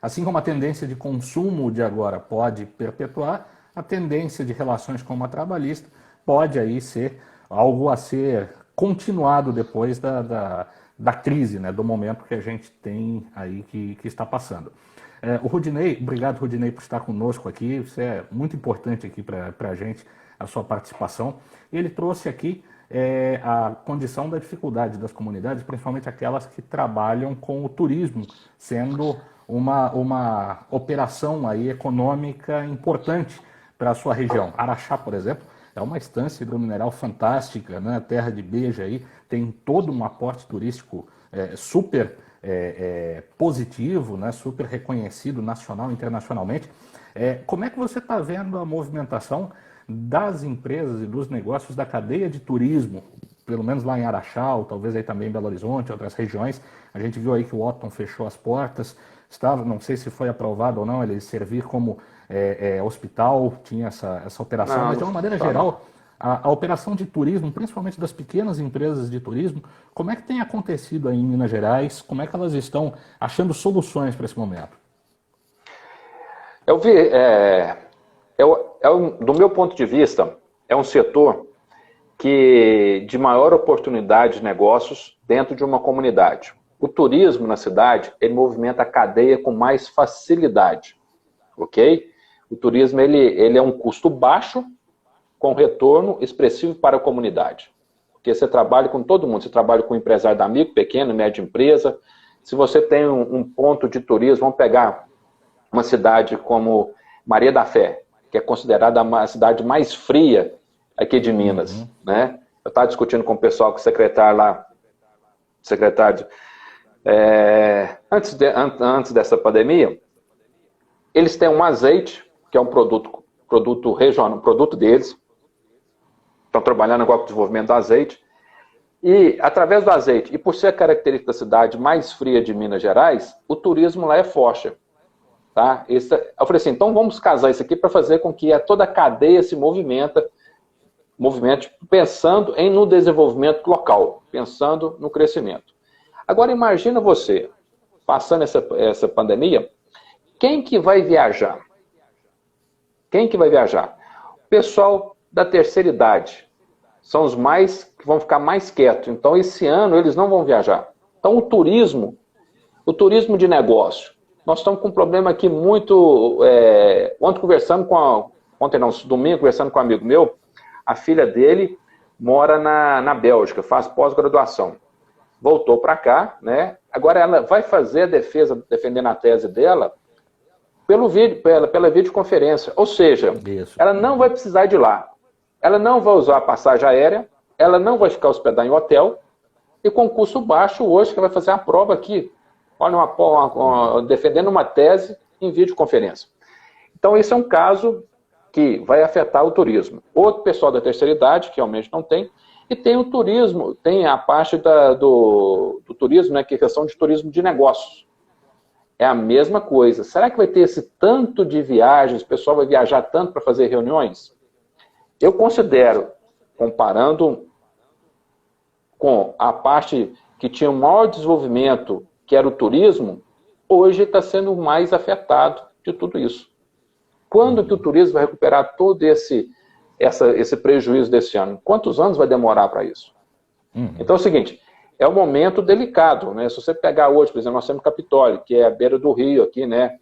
S1: assim como a tendência de consumo de agora pode perpetuar, a tendência de relações como a trabalhista pode aí ser algo a ser continuado depois da crise, do momento que a gente tem aí que está passando. O Rudinei, obrigado Rudinei por estar conosco aqui, isso é muito importante aqui para a gente, a sua participação. Ele trouxe aqui a condição da dificuldade das comunidades, principalmente aquelas que trabalham com o turismo, sendo uma operação aí econômica importante para a sua região. Araxá, por exemplo, é uma estância hidromineral fantástica, terra de Beja aí, tem todo um aporte turístico super positivo, super reconhecido nacional e internacionalmente. Como é que você está vendo a movimentação das empresas e dos negócios da cadeia de turismo, pelo menos lá em Araxá, ou talvez aí também em Belo Horizonte, outras regiões? A gente viu aí que o Otton fechou as portas, não sei se foi aprovado ou não, ele servir como hospital, tinha essa operação, mas de uma maneira geral, a operação de turismo, principalmente das pequenas empresas de turismo, como é que tem acontecido aí em Minas Gerais? Como é que elas estão achando soluções para esse momento?
S2: Eu vi, do meu ponto de vista, é um setor de maior oportunidade de negócios dentro de uma comunidade. O turismo na cidade, ele movimenta a cadeia com mais facilidade, ok? O turismo, ele é um custo baixo, com retorno expressivo para a comunidade. Porque você trabalha com todo mundo, você trabalha com empresário da micro, pequena, média empresa. Se você tem um ponto de turismo, vamos pegar uma cidade como Maria da Fé, que é considerada a cidade mais fria aqui de Minas, né? Eu estava discutindo com o pessoal, com o secretário lá, antes dessa pandemia, eles têm um azeite, que é um produto regional, um produto deles, estão trabalhando agora com o desenvolvimento do azeite, e através do azeite, e por ser a característica da cidade mais fria de Minas Gerais, o turismo lá é forte. Tá? Eu falei assim, então vamos casar isso aqui para fazer com que toda a cadeia se movimente pensando no desenvolvimento local, pensando no crescimento. Agora imagina você, passando essa pandemia, quem que vai viajar? Quem que vai viajar? O pessoal da terceira idade. São os que vão ficar mais quietos. Então, esse ano, eles não vão viajar. Então, o turismo de negócio. Nós estamos com um problema aqui muito... domingo, conversando com um amigo meu, a filha dele mora na Bélgica, faz pós-graduação. Voltou para cá, né? Agora ela vai fazer a defesa, defendendo a tese dela, pela videoconferência. Ou seja, ela não vai precisar de ir lá. Ela não vai usar a passagem aérea, ela não vai ficar hospedada em hotel, e com custo baixo, hoje, que vai fazer a prova aqui. Olha, defendendo uma tese em videoconferência. Então, esse é um caso que vai afetar o turismo. Outro pessoal da terceira idade, que realmente não tem, e tem o turismo, tem a parte do turismo, né, que é questão de turismo de negócios. É a mesma coisa. Será que vai ter esse tanto de viagens, o pessoal vai viajar tanto para fazer reuniões? Eu considero, comparando com a parte que tinha o maior desenvolvimento, que era o turismo, hoje está sendo mais afetado de tudo isso. Quando que o turismo vai recuperar todo esse prejuízo desse ano? Quantos anos vai demorar para isso? Então é o seguinte, é um momento delicado, né? Se você pegar hoje, por exemplo, nós temos Capitólio, que é a beira do rio aqui, né?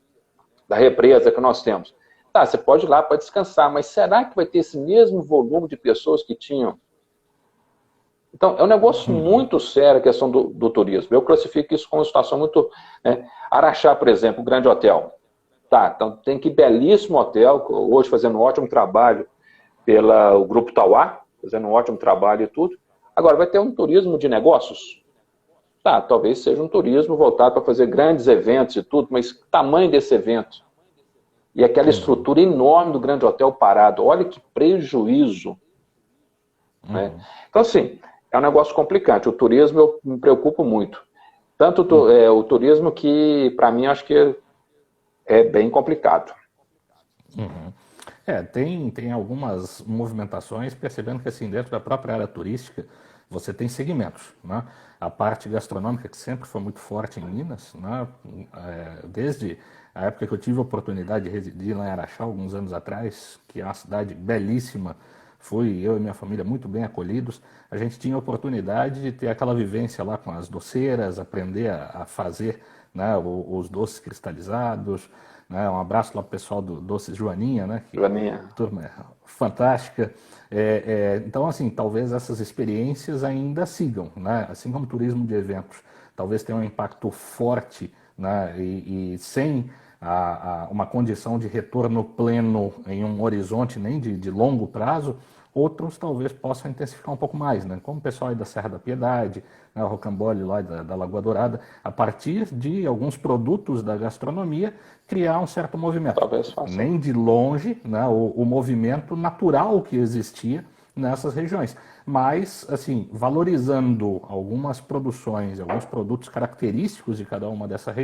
S2: Da represa que nós temos. Tá, você pode ir lá para descansar, mas será que vai ter esse mesmo volume de pessoas que tinham? Então, é um negócio muito sério a questão do turismo. Eu classifico isso como uma situação muito... Né? Araxá, por exemplo, um grande hotel. Tá, então tem que belíssimo hotel, hoje fazendo um ótimo trabalho pelo Grupo Tauá, fazendo um ótimo trabalho e tudo. Agora, vai ter um turismo de negócios? Tá, talvez seja um turismo voltado para fazer grandes eventos e tudo, mas o tamanho desse evento e aquela estrutura enorme do Grande Hotel parado, olha que prejuízo. Né? Então, assim, é um negócio complicante. O turismo eu me preocupo muito. Tanto o turismo que, para mim, acho que é bem complicado.
S1: Tem algumas movimentações, percebendo que assim, dentro da própria área turística, você tem segmentos, né? A parte gastronômica, que sempre foi muito forte em Minas, né? Desde a época que eu tive a oportunidade de residir lá em Araxá, alguns anos atrás, que é uma cidade belíssima, fui eu e minha família muito bem acolhidos, a gente tinha a oportunidade de ter aquela vivência lá com as doceiras, aprender a fazer, né, os doces cristalizados, né? Um abraço lá pro pessoal do Doces Joaninha, né?
S2: Joaninha.
S1: Turma fantástica. Então, assim, talvez essas experiências ainda sigam, né? Assim como o turismo de eventos, talvez tenha um impacto forte, né? E sem uma condição de retorno pleno em um horizonte nem de longo prazo, outros talvez possam intensificar um pouco mais, né? Como o pessoal aí da Serra da Piedade, né, o Rocambole lá da Lagoa Dourada, a partir de alguns produtos da gastronomia, criar um certo movimento.
S2: Talvez faça.
S1: Nem de longe, né, o movimento natural que existia nessas regiões. Mas, assim, valorizando algumas produções, alguns produtos característicos de cada uma dessas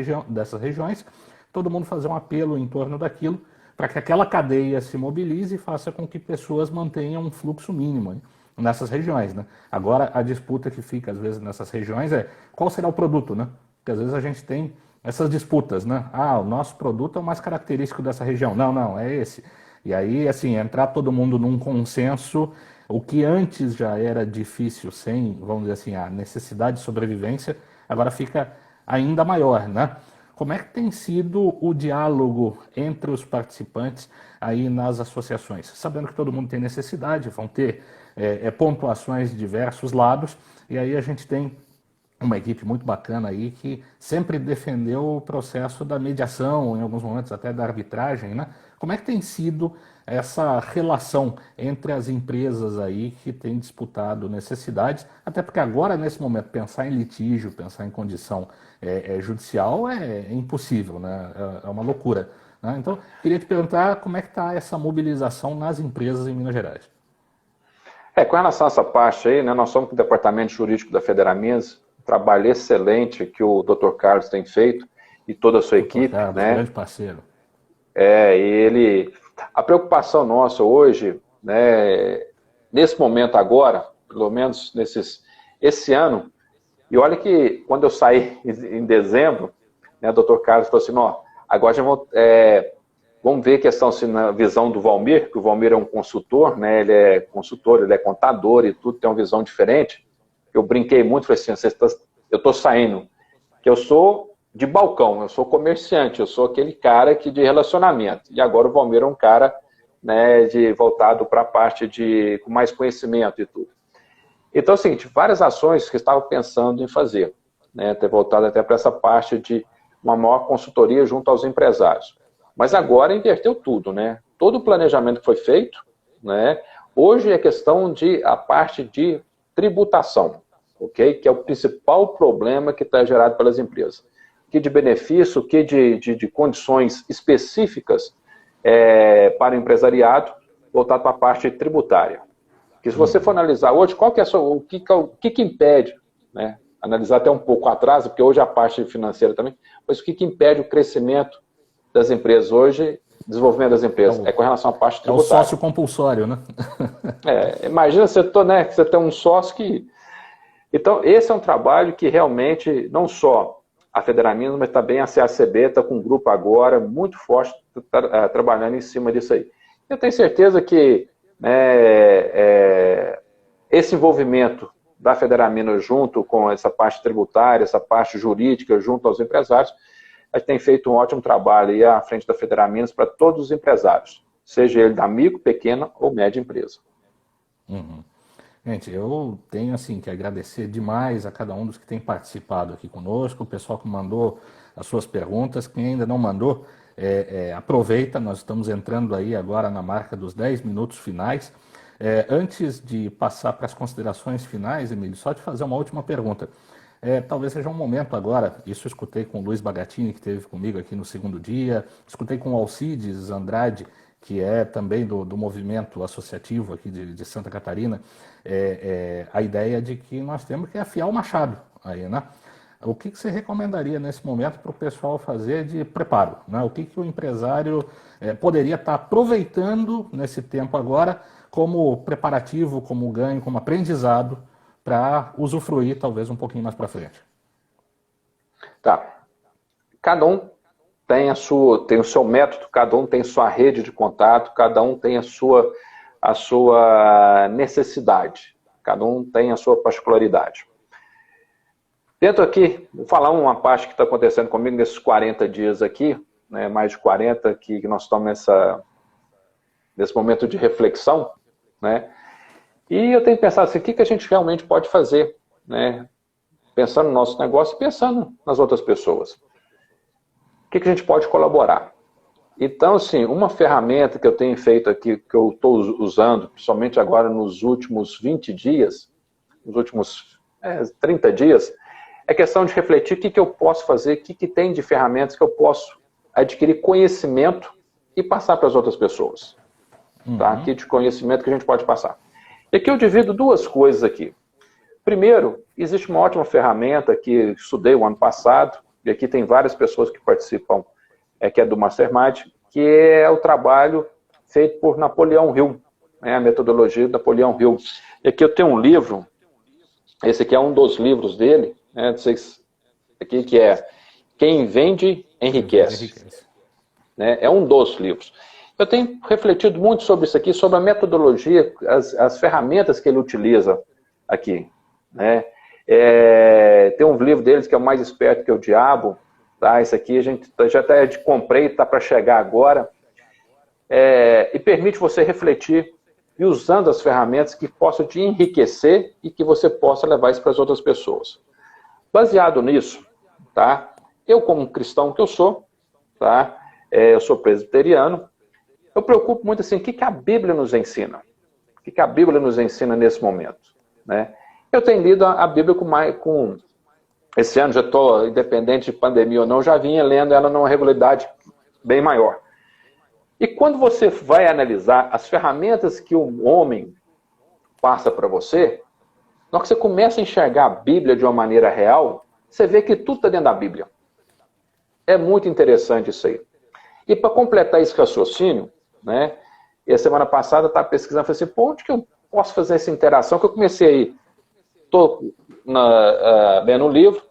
S1: regiões, todo mundo fazer um apelo em torno daquilo, para que aquela cadeia se mobilize e faça com que pessoas mantenham um fluxo mínimo, hein, nessas regiões, né? Agora, a disputa que fica, às vezes, nessas regiões é qual será o produto, né? Porque, às vezes, a gente tem essas disputas, né? Ah, o nosso produto é o mais característico dessa região. Não, não, é esse. E aí, assim, entrar todo mundo num consenso, o que antes já era difícil, sem, vamos dizer assim, a necessidade de sobrevivência, agora fica ainda maior, né? Como é que tem sido o diálogo entre os participantes aí nas associações? Sabendo que todo mundo tem necessidade, vão ter pontuações de diversos lados, e aí a gente tem uma equipe muito bacana aí que sempre defendeu o processo da mediação, em alguns momentos até da arbitragem, né? Como é que tem sido essa relação entre as empresas aí que têm disputado necessidades? Até porque agora, nesse momento, pensar em litígio, pensar em condição judicial é impossível, né? É uma loucura. Né? Então, queria te perguntar como é que está essa mobilização nas empresas em Minas Gerais.
S2: Com relação a essa parte aí, né, nós somos o departamento jurídico da Federaminas, um trabalho excelente que o Dr. Carlos tem feito e toda a sua equipe.
S1: Carlos,
S2: né?
S1: Grande parceiro.
S2: A preocupação nossa hoje, né, nesse momento agora, pelo menos esse ano, e olha que quando eu saí em dezembro, né, o Dr. Carlos falou assim, ó, agora já vamos ver a questão assim, na visão do Valmir, que o Valmir é um consultor, né, ele é consultor, ele é contador e tudo, tem uma visão diferente. Eu brinquei muito, falei assim, eu estou saindo, que eu sou de balcão, eu sou comerciante, eu sou aquele cara de relacionamento. E agora o Valmir é um cara, né, voltado para a parte com mais conhecimento e tudo. Então é o seguinte, várias ações que eu estava pensando em fazer, né, ter voltado até para essa parte de uma maior consultoria junto aos empresários. Mas agora inverteu tudo, né? Todo o planejamento que foi feito, né? Hoje é questão a parte de tributação, ok? Que é o principal problema que está gerado pelas empresas. Que de benefício, que de condições específicas para o empresariado, voltado para a parte tributária. Que se você for analisar hoje, qual que é o que impede, né? Analisar até um pouco atrás, porque hoje a parte financeira também, mas o que impede o crescimento das empresas hoje, desenvolvimento das empresas, com relação à parte tributária.
S1: É o sócio compulsório, né?
S2: Imagina você tem um sócio que... Então, esse é um trabalho que realmente, não só a Federaminas, mas também a CACB está com um grupo agora muito forte trabalhando em cima disso aí. Eu tenho certeza que esse envolvimento da Federaminas junto com essa parte tributária, essa parte jurídica, junto aos empresários, a gente tem feito um ótimo trabalho aí à frente da Federaminas para todos os empresários, seja ele da micro, pequena ou média empresa.
S1: Gente, eu tenho assim que agradecer demais a cada um dos que tem participado aqui conosco, o pessoal que mandou as suas perguntas, quem ainda não mandou, aproveita, nós estamos entrando aí agora na marca dos 10 minutos finais. Antes de passar para as considerações finais, Emílio, só te fazer uma última pergunta. Talvez seja um momento agora, isso eu escutei com o Luiz Bagatini, que esteve comigo aqui no segundo dia, escutei com o Alcides Andrade, que é também do movimento associativo aqui de Santa Catarina, a ideia de que nós temos que afiar o machado aí, né? O que você recomendaria nesse momento para o pessoal fazer de preparo, né? O que o empresário poderia estar aproveitando nesse tempo agora como preparativo, como ganho, como aprendizado para usufruir talvez um pouquinho mais para frente?
S2: Tá. Cada um tem o seu método, cada um tem sua rede de contato, cada um tem a sua necessidade, cada um tem a sua particularidade. Dentro aqui, vou falar uma parte que está acontecendo comigo nesses 40 dias aqui, né, mais de 40 que nós estamos nesse momento de reflexão, né? E eu tenho pensado assim, o que a gente realmente pode fazer, né? Pensando no nosso negócio e pensando nas outras pessoas. O que a gente pode colaborar? Então, assim, uma ferramenta que eu tenho feito aqui, que eu estou usando, principalmente agora nos últimos 20 dias, nos últimos 30 dias, é questão de refletir o que eu posso fazer, o que tem de ferramentas que eu posso adquirir conhecimento e passar para as outras pessoas. Tá? Aqui de conhecimento que a gente pode passar. E aqui eu divido duas coisas aqui. Primeiro, existe uma ótima ferramenta que estudei o ano passado, e aqui tem várias pessoas que participam, que é do Mastermind, que é o trabalho feito por Napoleão Hill, né, a metodologia de Napoleão Hill. E aqui eu tenho um livro, esse aqui é um dos livros dele, né, aqui que é Quem Vende Enriquece. Né, é um dos livros. Eu tenho refletido muito sobre isso aqui, sobre a metodologia, as ferramentas que ele utiliza aqui. Né? Tem um livro deles que é o Mais Esperto que o Diabo. Tá? Esse aqui a gente já até comprei, está para chegar agora. E permite você refletir e usando as ferramentas que possam te enriquecer e que você possa levar isso para as outras pessoas. Baseado nisso, tá? Eu como cristão que eu sou, tá? Eu sou presbiteriano, eu preocupo muito assim, o que a Bíblia nos ensina? O que a Bíblia nos ensina nesse momento? Né? Eu tenho lido a Bíblia esse ano já estou, independente de pandemia ou não, já vinha lendo ela numa regularidade bem maior. E quando você vai analisar as ferramentas que o homem passa para você, na hora que você começa a enxergar a Bíblia de uma maneira real, você vê que tudo está dentro da Bíblia. É muito interessante isso aí. E para completar esse raciocínio, né, e a semana passada eu estava pesquisando, falei assim, onde que eu posso fazer essa interação? Que eu comecei aí, estou lendo um livro,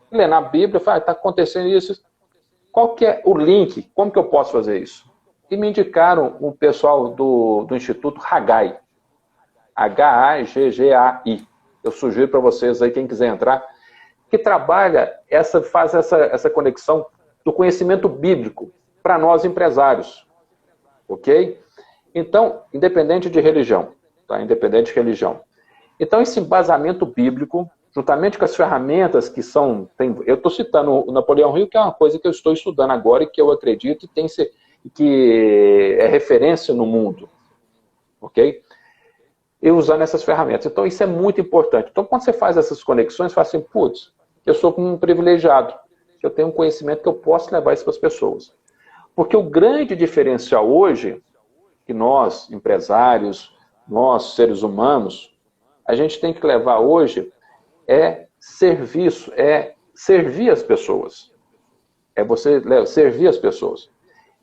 S2: lendo a Bíblia, falei, está acontecendo isso, qual que é o link? Como que eu posso fazer isso? E me indicaram o pessoal do Instituto Haggai, H-A-G-G-A-I. Eu sugiro para vocês aí, quem quiser entrar, que trabalha, faz essa conexão do conhecimento bíblico para nós empresários, ok? Então, independente de religião, tá? Independente de religião. Então, esse embasamento bíblico, juntamente com as ferramentas que são... eu estou citando o Napoleão Hill, que é uma coisa que eu estou estudando agora e que eu acredito que é referência no mundo, ok? E usando essas ferramentas. Então, isso é muito importante. Então, quando você faz essas conexões, você fala assim, putz, eu sou um privilegiado, eu tenho um conhecimento que eu posso levar isso para as pessoas. Porque o grande diferencial hoje, que nós, empresários, nós, seres humanos, a gente tem que levar hoje é serviço, é servir as pessoas. É você servir as pessoas.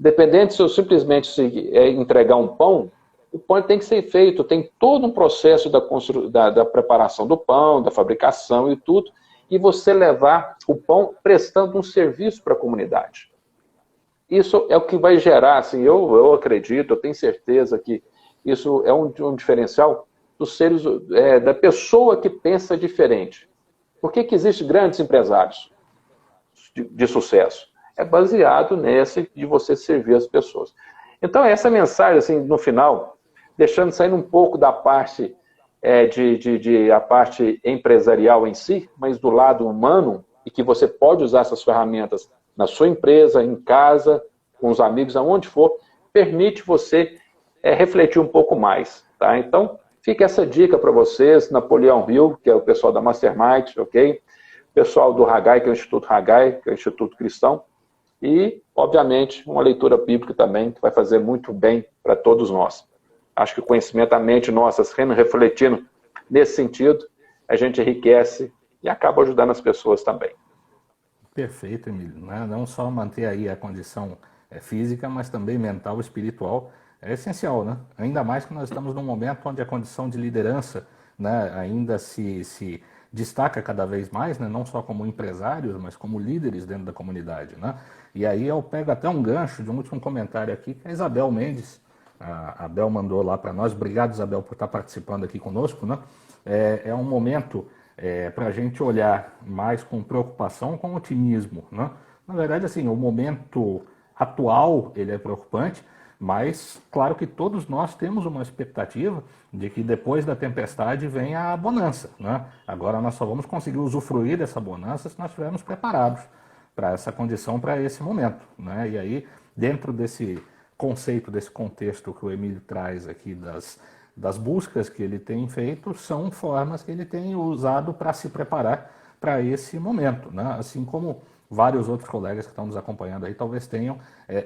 S2: Independente se eu simplesmente entregar um pão, o pão tem que ser feito, tem todo um processo da preparação do pão, da fabricação e tudo, e você levar o pão prestando um serviço para a comunidade. Isso é o que vai gerar, assim, eu acredito, eu tenho certeza que isso é um diferencial dos seres, da pessoa que pensa diferente. Por que existem grandes empresários de sucesso? É baseado nesse de você servir as pessoas. Então, essa mensagem, assim, no final, deixando sair um pouco da parte a parte empresarial em si, mas do lado humano, e que você pode usar essas ferramentas na sua empresa, em casa, com os amigos, aonde for, permite você refletir um pouco mais, tá? Então, fica essa dica para vocês, Napoleão Hill, que é o pessoal da Mastermind, ok? Pessoal do Haggai, que é o Instituto Haggai, que é o Instituto Cristão, e, obviamente, uma leitura bíblica também, que vai fazer muito bem para todos nós. Acho que o conhecimento, a mente nossa, refletindo nesse sentido, a gente enriquece e acaba ajudando as pessoas também.
S1: Perfeito, Emílio. Não só manter aí a condição física, mas também mental e espiritual é essencial, né? Ainda mais que nós estamos num momento onde a condição de liderança, né, ainda se destaca cada vez mais, né, não só como empresários, mas como líderes dentro da comunidade, né? E aí eu pego até um gancho de um último comentário aqui, que a Isabel Mendes, a Abel mandou lá para nós. Obrigado, Isabel, por estar participando aqui conosco, né? É um momento para a gente olhar mais com preocupação, com otimismo, né? Na verdade, assim, o momento atual ele é preocupante, mas claro que todos nós temos uma expectativa de que depois da tempestade venha a bonança, né? Agora nós só vamos conseguir usufruir dessa bonança se nós estivermos preparados para essa condição, para esse momento, né? E aí, dentro desse conceito, desse contexto que o Emílio traz aqui das buscas que ele tem feito, são formas que ele tem usado para se preparar para esse momento, né? Assim como vários outros colegas que estão nos acompanhando aí talvez tenham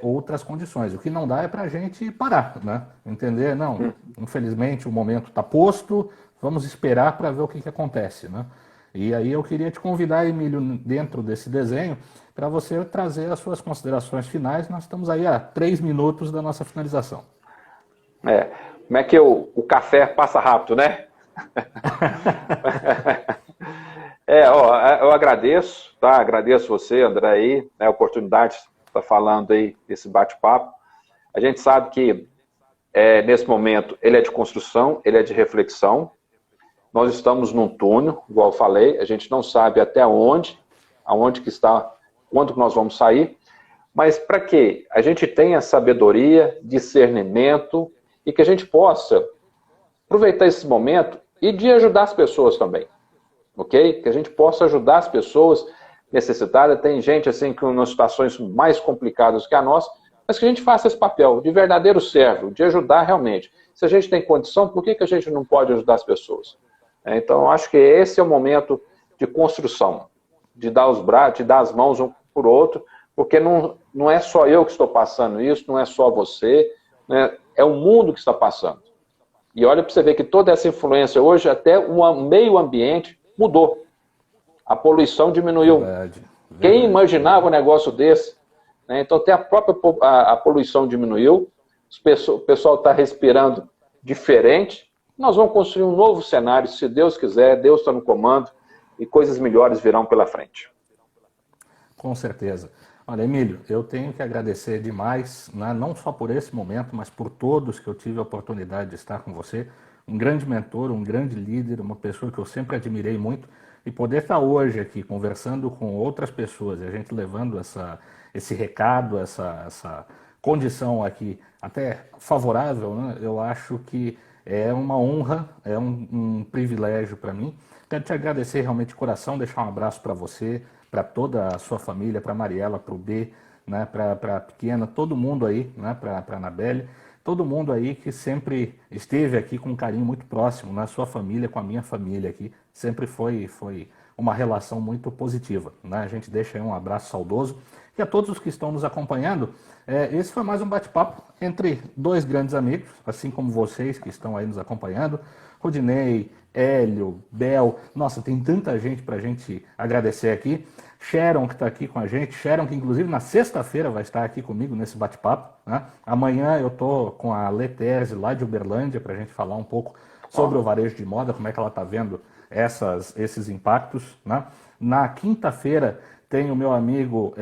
S1: outras condições. O que não dá é para a gente parar, né? Entender, não, infelizmente o momento está posto, vamos esperar para ver o que acontece, né? E aí eu queria te convidar, Emílio, dentro desse desenho, para você trazer as suas considerações finais. Nós estamos aí a 3 minutos da nossa finalização.
S2: Como é que o café passa rápido, né? Eu agradeço, tá? Agradeço você, André, aí, né, a oportunidade de estar falando aí desse bate-papo. A gente sabe que, nesse momento, ele é de construção, ele é de reflexão. Nós estamos num túnel, igual eu falei, a gente não sabe até aonde que está, quando que nós vamos sair, mas para que a gente tenha sabedoria, discernimento e que a gente possa aproveitar esse momento e de ajudar as pessoas também, ok? Que a gente possa ajudar as pessoas necessitadas. Tem gente assim que nas situações mais complicadas que a nossa, mas que a gente faça esse papel de verdadeiro servo, de ajudar realmente. Se a gente tem condição, por que a gente não pode ajudar as pessoas? Então, eu acho que esse é o momento de construção, de dar os braços, de dar as mãos um por outro, porque não é só eu que estou passando isso, não é só você, né? É o mundo que está passando. E olha para você ver que toda essa influência hoje, até o meio ambiente mudou. A poluição diminuiu. Verdade. Quem imaginava um negócio desse? Né? Então, até a própria a poluição diminuiu, o pessoal está respirando diferente. Nós vamos construir um novo cenário, se Deus quiser, Deus está no comando, e coisas melhores virão pela frente.
S1: Com certeza. Olha, Emílio, eu tenho que agradecer demais, né, não só por esse momento, mas por todos que eu tive a oportunidade de estar com você. Um grande mentor, um grande líder, uma pessoa que eu sempre admirei muito. E poder estar hoje aqui conversando com outras pessoas, e a gente levando esse recado, essa condição aqui até favorável, né, eu acho que é uma honra, é um privilégio para mim. Quero te agradecer realmente de coração, deixar um abraço para você, para toda a sua família, para a Mariela, para o B, né, para a pequena, todo mundo aí, né, para a Anabelle, todo mundo aí que sempre esteve aqui com um carinho muito próximo, na sua família, com a minha família aqui, sempre foi uma relação muito positiva, né? A gente deixa aí um abraço saudoso. E a todos os que estão nos acompanhando, esse foi mais um bate-papo entre dois grandes amigos, assim como vocês que estão aí nos acompanhando, Rodinei, Hélio, Bel, nossa, tem tanta gente para a gente agradecer aqui. Sharon, que está aqui com a gente, Sharon, que inclusive na sexta-feira vai estar aqui comigo nesse bate-papo, né? Amanhã eu estou com a Leterze lá de Uberlândia para a gente falar um pouco sobre o varejo de moda, como é que ela está vendo esses impactos, né? Na quinta-feira tem o meu amigo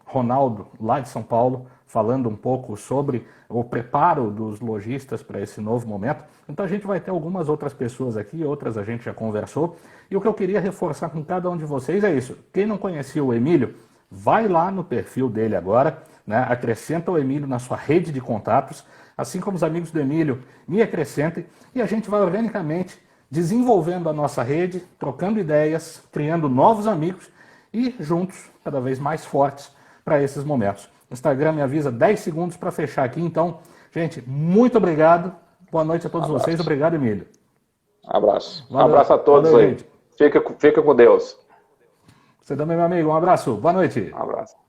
S1: Ronaldo, lá de São Paulo, falando um pouco sobre o preparo dos lojistas para esse novo momento. Então a gente vai ter algumas outras pessoas aqui, outras a gente já conversou. E o que eu queria reforçar com cada um de vocês é isso. Quem não conhecia o Emílio, vai lá no perfil dele agora, né? Acrescenta o Emílio na sua rede de contatos, assim como os amigos do Emílio me acrescentem, e a gente vai organicamente desenvolvendo a nossa rede, trocando ideias, criando novos amigos e juntos, cada vez mais fortes, para esses momentos. O Instagram me avisa 10 segundos para fechar aqui. Então, gente, muito obrigado. Boa noite a todos vocês. Obrigado, Emílio.
S2: Abraço.
S1: Valeu.
S2: Abraço a todos. Valeu, aí. Fica com Deus.
S1: Você também, meu amigo. Um abraço. Boa noite.
S2: Um abraço.